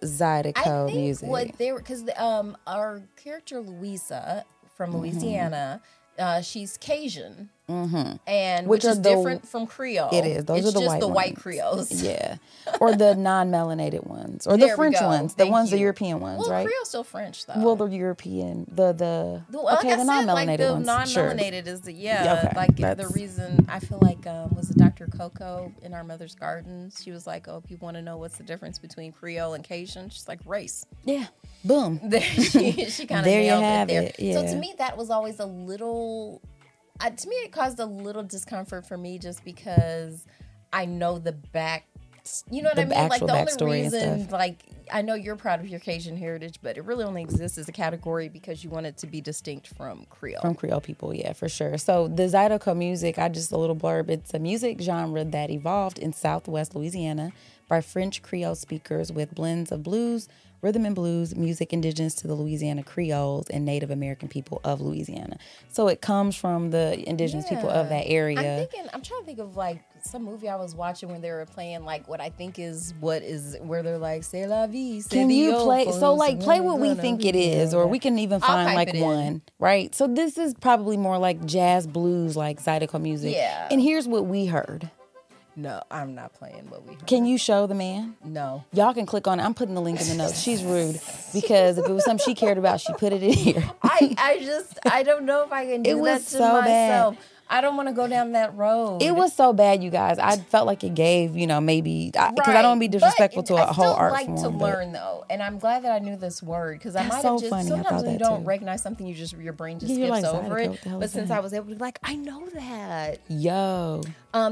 Zydeco music. What they were, because our character Louisa from Louisiana, she's Cajun. And which is different from Creole. It is. Those are the white ones. It's just the white Creoles. Yeah. Or the non-melanated ones. Or the French ones. The European ones, right? Creole's still French, though. Well, the European, the non-melanated ones. Non-melanated is the reason I feel like, was it Dr. Coco in Our Mother's Gardens? She was like, oh, if you want to know what's the difference between Creole and Cajun, she's like, race. Yeah. Boom. she kind of nailed it there. Yeah. So to me, that was always a little... to me, it caused a little discomfort for me just because I know the back, you know what I mean? Like the only reason, like, I know you're proud of your Cajun heritage, but it really only exists as a category because you want it to be distinct from Creole. From Creole people, yeah, for sure. So the Zydeco music, a little blurb, it's a music genre that evolved in Southwest Louisiana by French Creole speakers with blends of blues, rhythm and blues, music indigenous to the Louisiana Creoles and Native American people of Louisiana. So it comes from the indigenous people of that area. I'm trying to think of like some movie I was watching when they were playing like what I think is where they're like, c'est la vie. Can you play? So like play what we think it is, or we can even find like one, right? So this is probably more like jazz blues, like Zydeco music. Yeah. And here's what we heard. No, I'm not playing what we heard. Can you show the man? No. Y'all can click on it. I'm putting the link in the notes. She's rude because if it was something she cared about, she put it in here. I don't know if I can do that to myself. Bad. I don't want to go down that road. It was so bad, you guys. I felt like it gave, maybe, because I don't want to be disrespectful to a whole art form. I still like to learn, though, and I'm glad that I knew this word, because I might have just, sometimes when you don't recognize something, your brain just skips over it. But since I was able to be like, I know that. Yo.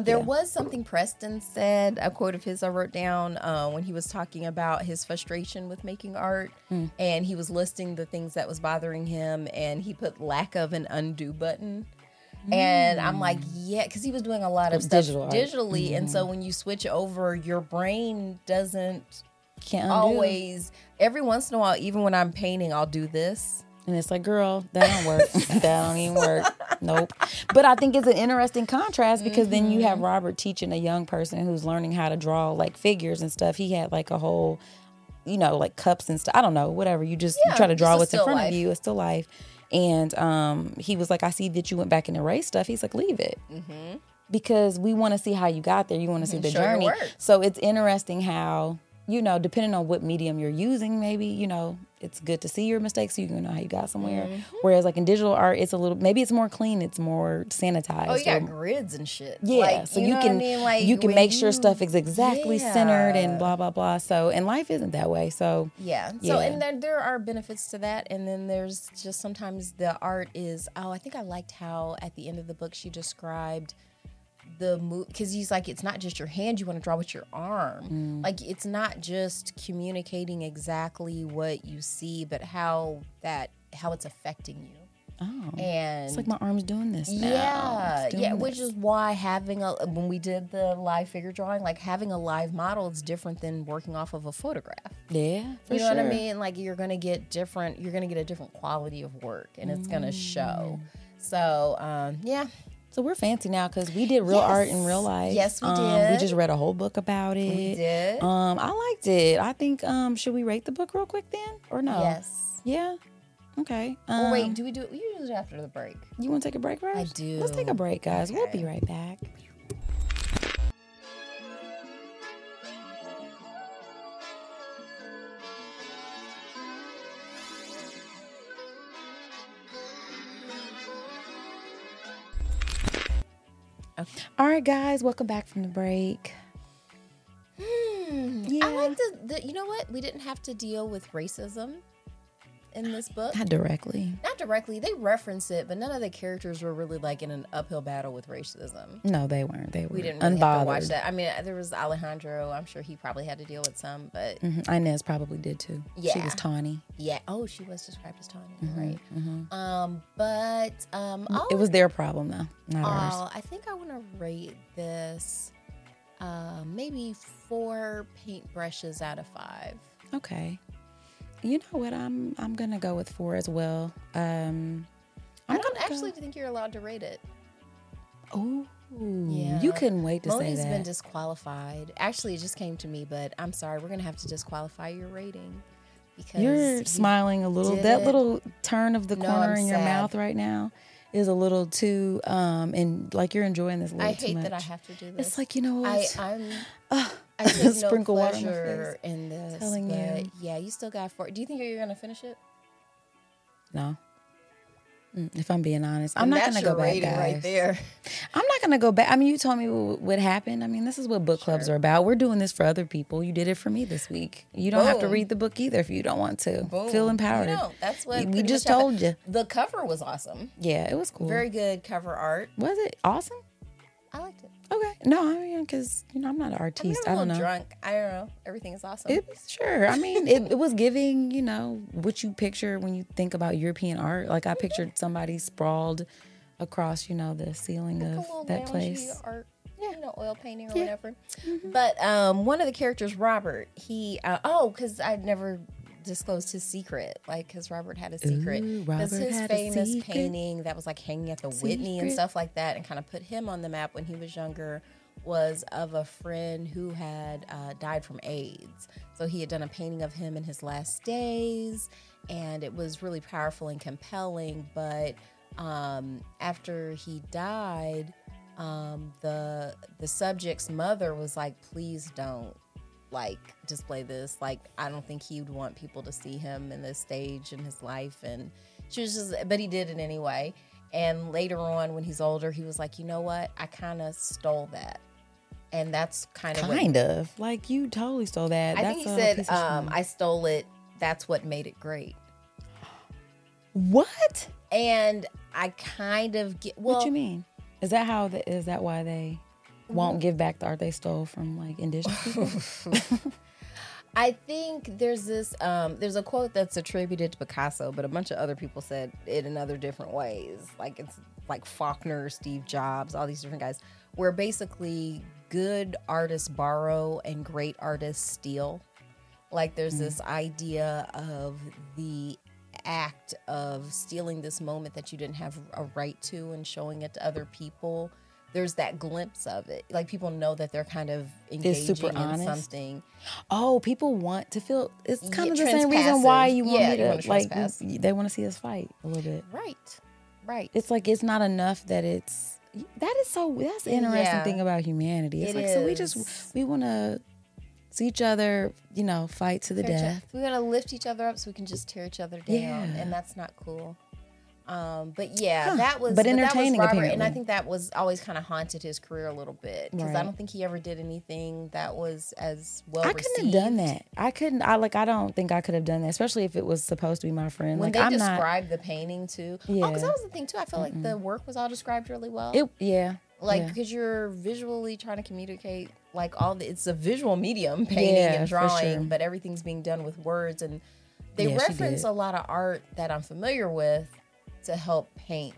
There was something Preston said, a quote of his I wrote down when he was talking about his frustration with making art, and he was listing the things that was bothering him, and he put lack of an undo button. And I'm like, yeah, because he was doing a lot of stuff digitally. And so when you switch over, your brain can't always, every once in a while, even when I'm painting, I'll do this. And it's like, girl, that don't work. That don't even work. Nope. But I think it's an interesting contrast because then you have Robert teaching a young person who's learning how to draw like figures and stuff. He had like a whole, like cups and stuff. I don't know, whatever. You just try to draw what's in front of you. It's still life. And he was like, I see that you went back and erased stuff. He's like, leave it. Because we want to see how you got there. You want to see the journey. So it's interesting how, depending on what medium you're using, maybe, it's good to see your mistakes so you can know how you got somewhere. Whereas like in digital art, it's a little, maybe it's more clean, it's more sanitized. Oh, you got grids and shit. Yeah, like, so you can, like, you can make sure stuff is exactly centered and blah blah blah. So, and life isn't that way. So So and there are benefits to that, and then there's just sometimes the art is. Oh, I think I liked how at the end of the book she described the move, because he's like, it's not just your hand you want to draw with your arm. Like, it's not just communicating exactly what you see, but how it's affecting you. Oh, and it's like my arm's doing this now. Which is why when we did the live figure drawing, like having a live model is different than working off of a photograph. Yeah, for you know sure. what I mean? Like, you're gonna get a different quality of work, and it's gonna show. So So we're fancy now because we did real art in real life. Yes, we did. We just read a whole book about it. We did. I liked it. I think, should we rate the book real quick then? Or no? Yes. Yeah? Okay. Well, wait, do we do it? We usually do it after the break. You want to take a break first? I do. Let's take a break, guys. Okay. We'll be right back. Okay. All right, guys, welcome back from the break. I like the you know what? We didn't have to deal with racism in this book. Not directly. Not directly. They reference it, but none of the characters were really like in an uphill battle with racism. No, they weren't. They were We didn't really unbothered. have to watch that. I mean, there was Alejandro. I'm sure he probably had to deal with some, but Inez probably did too. Yeah. She was tawny. yeah. Oh, she was described as tawny, right? It was their problem though, not ours. I think I want to rate this maybe 4 paintbrushes out of 5. Okay. You know what? I'm gonna go with 4 as well. I don't actually think you're allowed to rate it. Oh, Yeah. you couldn't wait to Moni's say that. been disqualified. Actually, it just came to me, but I'm sorry. We're gonna have to disqualify your rating because You're smiling a little. did That it. little turn of the No, corner I'm in your sad. mouth right now is a little too and like you're enjoying this a little I too hate much. that I have to do this. It's like, you know what? I take no Sprinkle water on my pleasure face. in this. Telling but you. yeah, you still got 4. Do you think you're gonna finish it? No. If I'm being honest, I'm not That's going to your go back, rating guys. right there. I'm not going to go back. I mean, you told me what happened. I mean, this is what book clubs are about. We're doing this for other people. You did it for me this week. You don't have to Boom. read the book either if you don't want to. Boom. Feel empowered. You know, that's what we pretty just much told happened. you. The cover was awesome. Yeah, it was cool. Very good cover art. Was it awesome? I liked it. Okay. No, I mean, because, I'm not an I'm artiste. a I little don't know. drunk. I don't know. Everything is awesome. Sure. I mean, it was giving, what you picture when you think about European art. Like I pictured somebody sprawled across, the ceiling Like a of little that loungy place. art, oil painting or whatever. But one of the characters, Robert, he because I'd never disclosed his secret, because Robert had a secret. Because Robert his had a famous secret. painting that was like hanging at the Whitney and Secret. stuff like that, and kind of put him on the map when he was younger, was of a friend who had died from AIDS. So he had done a painting of him in his last days, and it was really powerful and compelling. But after he died, the subject's mother was like, please don't display this. I don't think he would want people to see him in this stage in his life. And she was but he did it anyway. And later on, when he's older, he was like, you know what? I kind of stole that. And that's kind of like you totally stole that. I That's think he a said, piece of shit. I stole it. That's what made it great. What? And I kind of get, What you mean? Is that why they won't give back the art they stole from indigenous people? I think there's this, there's a quote that's attributed to Picasso, but a bunch of other people said it in other different ways. It's like Faulkner, Steve Jobs, all these different guys, where basically good artists borrow and great artists steal. There's this idea of the act of stealing this moment that you didn't have a right to and showing it to other people. There's that glimpse of it. People know that they're kind of engaging super in honest. something. Oh, people want to feel. It's kind of the Trans same reason passive. why you want Yeah, me you wanna to trespass. They want to see us fight a little bit. Right. It's it's not enough that it's. That's the interesting Yeah. thing about humanity. It's It so is. we want to So each other, fight to the death. We gotta lift each other up so we can just tear each other down, and that's not cool. But yeah, that was entertaining. Robert, apparently. and I think that was always kind of haunted his career a little bit because I don't think he ever did anything that was as well received. I couldn't have done that. I don't think I could have done that, especially if it was supposed to be my friend. When they described the painting too. Yeah. Oh, because that was the thing too. I feel like the work was all described really well. Because you're visually trying to communicate, it's a visual medium, painting and drawing, but everything's being done with words, and they reference a lot of art that I'm familiar with to help paint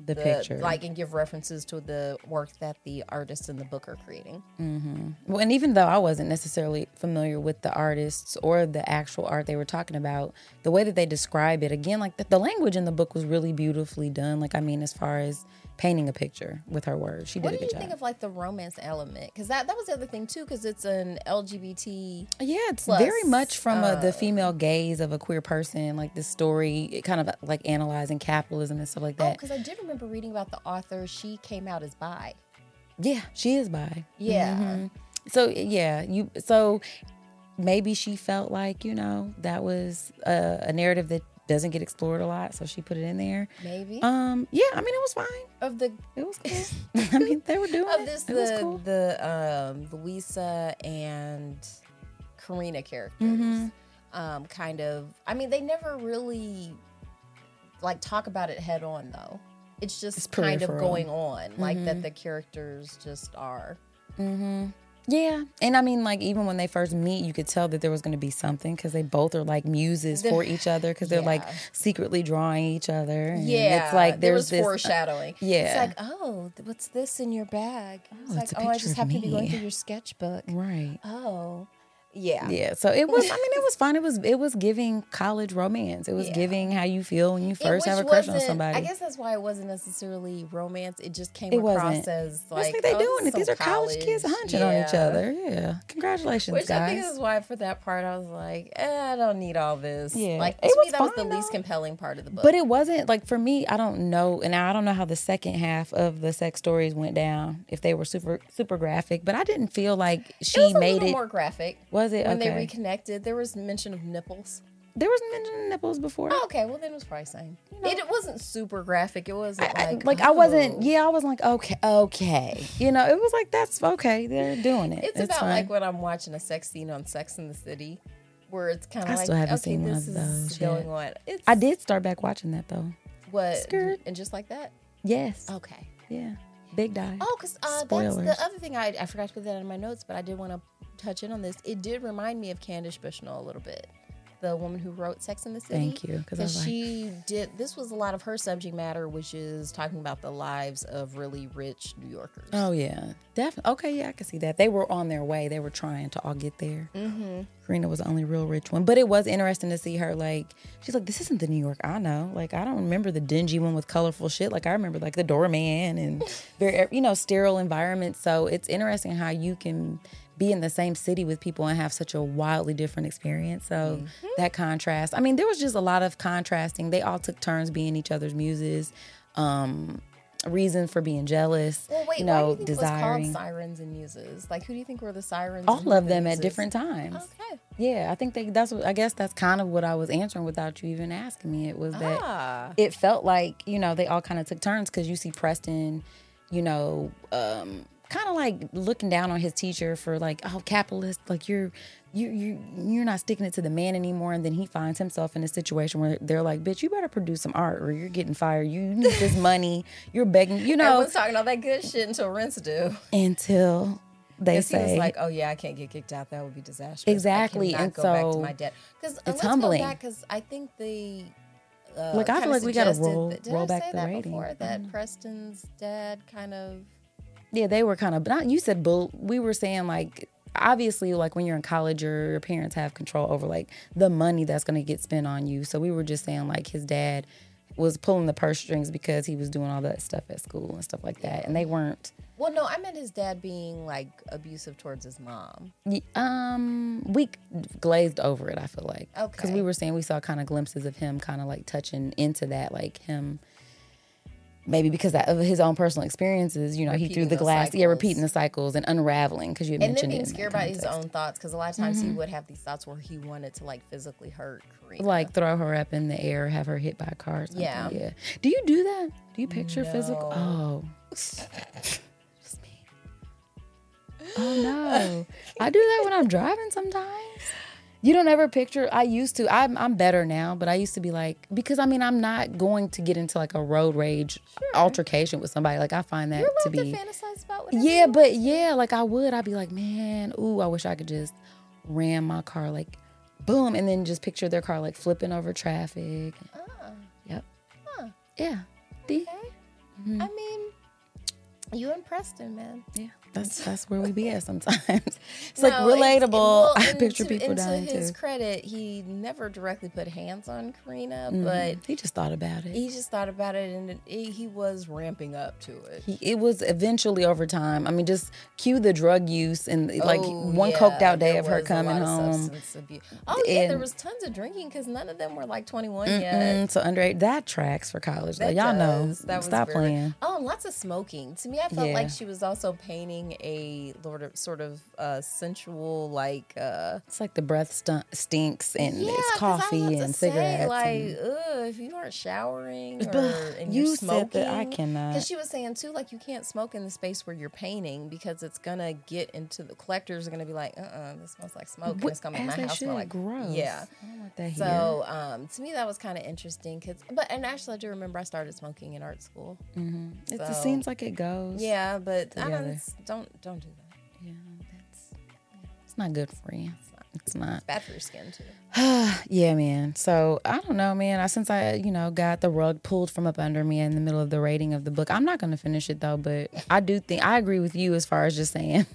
the picture, and give references to the work that the artists in the book are creating. Mm-hmm. Well, and even though I wasn't necessarily familiar with the artists or the actual art they were talking about, the way that they describe it, again, the language in the book was really beautifully done. As far as painting a picture with her words, she did a good job. What do you think of the romance element? Because that was the other thing too. Because it's an LGBT. Yeah, it's very much from the female gaze of a queer person. This story, it kind of analyzing capitalism and stuff like that. Oh, because I did remember reading about the author. She came out as bi. Yeah, she is bi. Yeah. Mm-hmm. So maybe she felt that was a narrative that doesn't get explored a lot, so she put it in there. Maybe. It was fine. It was cool. They were doing it. It was cool. The Louisa and Karina characters, they never really talk about it head on though. It's just kind of going on, that the characters just are. Mm-hmm. Yeah, and even when they first meet, you could tell that there was going to be something because they both are muses for each other because they're secretly drawing each other. And it's there's this foreshadowing. It's what's this in your bag? It's I just happen to be going through your sketchbook. Right. Oh. Yeah. Yeah. So it was, it was fun. It was giving college romance. It was giving how you feel when you first have a crush on somebody. I guess that's why it wasn't necessarily romance. It just came across as they doing it. These are college kids hunching on each other. Yeah. Congratulations, guys. I think is why for that part I was I don't need all this. Yeah. To me, that was the least compelling part of the book. But it wasn't for me, I don't know, and I don't know how the second half of the sex stories went down, if they were super graphic, but I didn't feel like she made it more graphic. Was it? When they reconnected, there was mention of nipples. There was mention of nipples before. Oh, okay, well then it was probably same. It wasn't super graphic. It wasn't I wasn't. Yeah, I was okay. It was that's okay. They're doing it. It's about fine. when I'm watching a sex scene on Sex and the City, where it's kind of I still haven't seen one of those going on. I did start back watching that though. What? Skirt. And just like that. Yes. Okay. Yeah. Big dive. Oh, because that's the other thing. I forgot to put that in my notes, but I did want to touch in on this. It did remind me of Candace Bushnell a little bit, the woman who wrote Sex and the City. Thank you, because she did. This was a lot of her subject matter, which is talking about the lives of really rich New Yorkers. Oh yeah, definitely. Okay, yeah, I can see that. They were on their way. They were trying to all get there. Mm-hmm. Karina was the only real rich one, but it was interesting to see her. She's like, this isn't the New York I know. I don't remember the dingy one with colorful shit. I remember the doorman and very sterile environment. So it's interesting how you can be in the same city with people and have such a wildly different experience. So that contrast, there was just a lot of contrasting. They all took turns being each other's muses, reasons for being jealous. Well, wait, why do you think desiring. It was called Sirens and Muses? Who do you think were the sirens? All of them at different times. Okay. Yeah, I think I guess that's kind of what I was answering without you even asking me. It was that it felt like, they all kind of took turns because you see Preston, kind of looking down on his teacher for capitalist, you're not sticking it to the man anymore, and then he finds himself in a situation where they're like, bitch, you better produce some art or you're getting fired, you need this money, you're begging, everyone's talking all that good shit until Rinse do until they say he was oh yeah, I can't get kicked out, that would be disastrous. Exactly. And go back to my dad, because it's humbling because I think the I feel like we gotta roll back the rating before that Preston's dad kind of. Yeah, they were kind of, not, you said we were saying obviously when you're in college, your parents have control over the money that's going to get spent on you. So we were just saying his dad was pulling the purse strings because he was doing all that stuff at school and stuff like that. And they weren't. Well, no, I meant his dad being abusive towards his mom. We glazed over it, I feel like. Okay. Because we were saying we saw kind of glimpses of him kind of touching into that, him maybe because of his own personal experiences, he threw the glass, repeating the cycles and unraveling, because you had mentioned it. And then being scared about his own thoughts, because a lot of times he would have these thoughts where he wanted to like physically hurt Karina. Like throw her up in the air, have her hit by a car or something. Yeah. Do you do that? Do you picture physical? Oh. Just me. Oh no. I do that when I'm driving sometimes. You don't ever picture? I used to. I'm better now, but I used to be like, because I'm not going to get into like a road rage altercation with somebody. Like I find that to be. You're allowed to fantasize about whatever. Yeah, but like I'd be like, man, I wish I could just ram my car, like, boom, and then just picture their car like flipping over traffic. Yep. Yeah. Okay. I mean, you impressed him, man. Yeah. That's where we be at sometimes. It's like relatable. I picture people dying too. To his credit, he never directly put hands on Karina, but he just thought about it. And he was ramping up to it. It was eventually over time. I mean, just cue the drug use and one coked out day of her coming home. There was tons of drinking because none of them were like 21 yet. So underage, that tracks for college. Y'all know. Stop playing. Oh, and lots of smoking. To me, I felt like she was also painting a sort of sensual, like it's like the breath stinks and it's coffee and cigarettes. If you aren't showering and you're smoking, said that I cannot. Because she was saying too, like you can't smoke in the space where you're painting because it's gonna get into the collectors are gonna be like, this smells like smoke. And it's coming in my house. Smell like gross. Yeah. I don't want that here. So to me that was kind of interesting and actually I do remember I started smoking in art school. Mm-hmm. It seems like it goes. Yeah, but don't do that. Yeah, it's not good for you. It's not. It's bad for your skin too. Yeah, man. So I don't know, man. Since I got the rug pulled from up under me in the middle of the rating of the book, I'm not going to finish it though. But I do think I agree with you as far as just saying,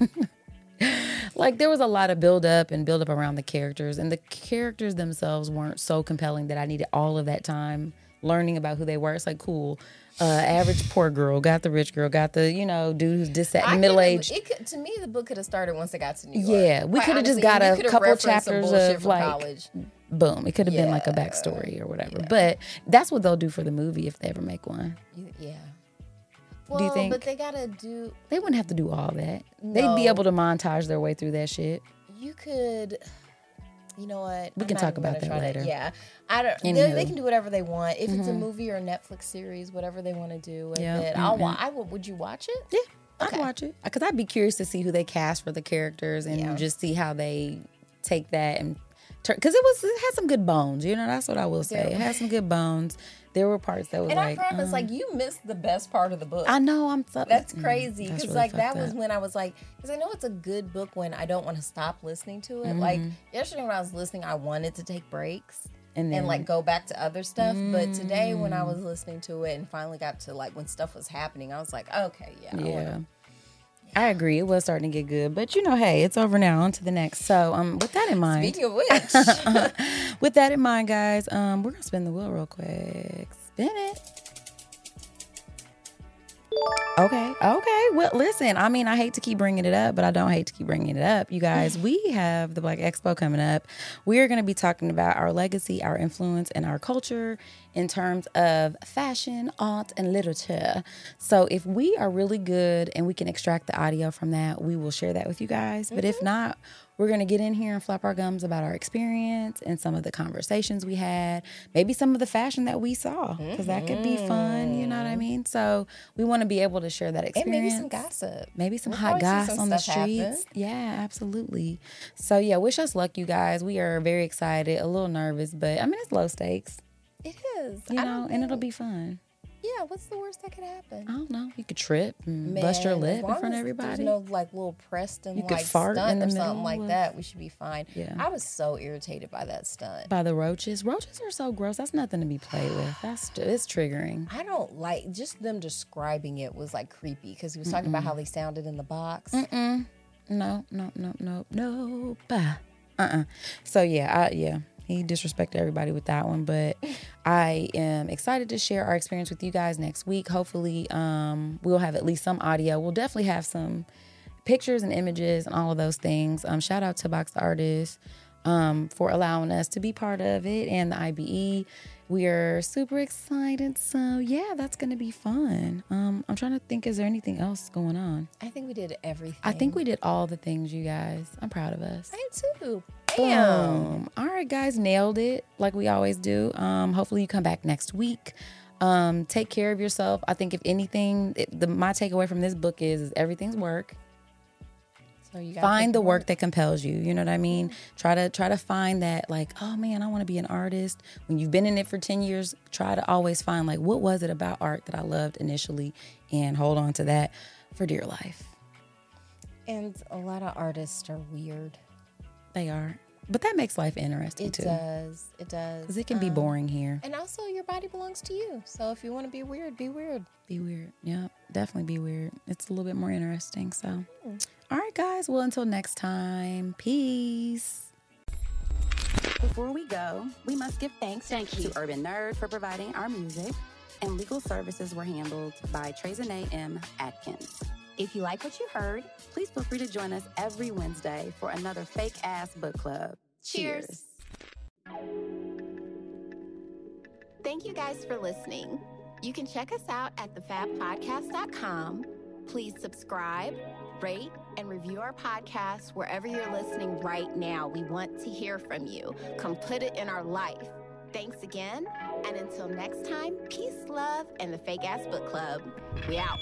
like there was a lot of build up around the characters, and the characters themselves weren't so compelling that I needed all of that time learning about who they were. It's like cool. Average poor girl got the rich girl, got the dude who's middle aged. To me, the book could have started once they got to New York. Yeah, we could have just got a couple chapters of like, college. Boom. It could have been like a backstory or whatever. Yeah. But that's what they'll do for the movie if they ever make one. Yeah. Well, do you think? But they gotta do. They wouldn't have to do all that. No. They'd be able to montage their way through that shit. You could. You know what? We can talk about that later. I don't. They can do whatever they want. If it's a movie or a Netflix series, whatever they want to do with it, would you watch it? Yeah, I'd watch it because I'd be curious to see who they cast for the characters and just see how they take that and because it had some good bones. That's what I will say. It had some good bones. There were parts that was and I promise, you missed the best part of the book. I know. That's crazy because really that was when I was like, because I know it's a good book when I don't want to stop listening to it. Like yesterday when I was listening, I wanted to take breaks and go back to other stuff. But today when I was listening to it and finally got to when stuff was happening, I was like, okay, I agree. It was starting to get good, but hey, it's over now. On to the next. So, with that in mind, speaking of which, with that in mind, guys, we're gonna spin the wheel real quick. Spin it. Okay. Well, listen, I hate to keep bringing it up, but I don't hate to keep bringing it up. You guys, we have the Black Expo coming up. We are going to be talking about our legacy, our influence, and our culture in terms of fashion, art, and literature. So if we are really good and we can extract the audio from that, we will share that with you guys. But if not, we're going to get in here and flap our gums about our experience and some of the conversations we had, maybe some of the fashion that we saw, because that could be fun, you know what I mean? So we want to be able to share that experience. And maybe some gossip. Maybe some hot goss on the streets. Happen. Yeah, absolutely. So yeah, wish us luck, you guys. We are very excited, a little nervous, but it's low stakes. It is. And it'll be fun. Yeah, what's the worst that could happen? I don't know. You could trip and bust your lip in front of everybody. There's no little pressed and you could fart stunt in the or middle something like that. We should be fine. Yeah. I was so irritated by that stunt. By the roaches. Roaches are so gross. That's nothing to be played with. It's triggering. I don't like just them describing it was creepy because he was talking about how they sounded in the box. No. So yeah. He disrespected everybody with that one, but I am excited to share our experience with you guys next week. Hopefully, we'll have at least some audio. We'll definitely have some pictures and images and all of those things. Shout out to Box the Artist. for allowing us to be part of it, and the IBE. We are super excited. So yeah, that's going to be fun. I'm trying to think, is there anything else going on? I think we did everything. I think we did all the things, you guys. I'm proud of us. I too. Boom. All right, guys, nailed it like we always do. Hopefully you come back next week. Take care of yourself. I think if anything, my takeaway from this book is everything's work. So you find the work that compels you. You know what I mean? Try to find that, like, oh man, I want to be an artist. When you've been in it for 10 years, try to always find, like, what was it about art that I loved initially, and hold on to that for dear life. And a lot of artists are weird. They are. But that makes life interesting too. It does. Because it can be boring here. And also, your body belongs to you. So if you want to be weird, be weird. Be weird. Yeah, definitely be weird. It's a little bit more interesting. So, all right, guys. Well, until next time, peace. Before we go, we must give thanks to Urban Nerd for providing our music, and legal services were handled by Trezanae M. Atkins. If you like what you heard, please feel free to join us every Wednesday for another fake-ass book club. Cheers. Thank you guys for listening. You can check us out at thefabpodcast.com. Please subscribe, rate, and review our podcast wherever you're listening right now. We want to hear from you. Come put it in our life. Thanks again, and until next time, peace, love, and the Fake Ass Book Club. We out.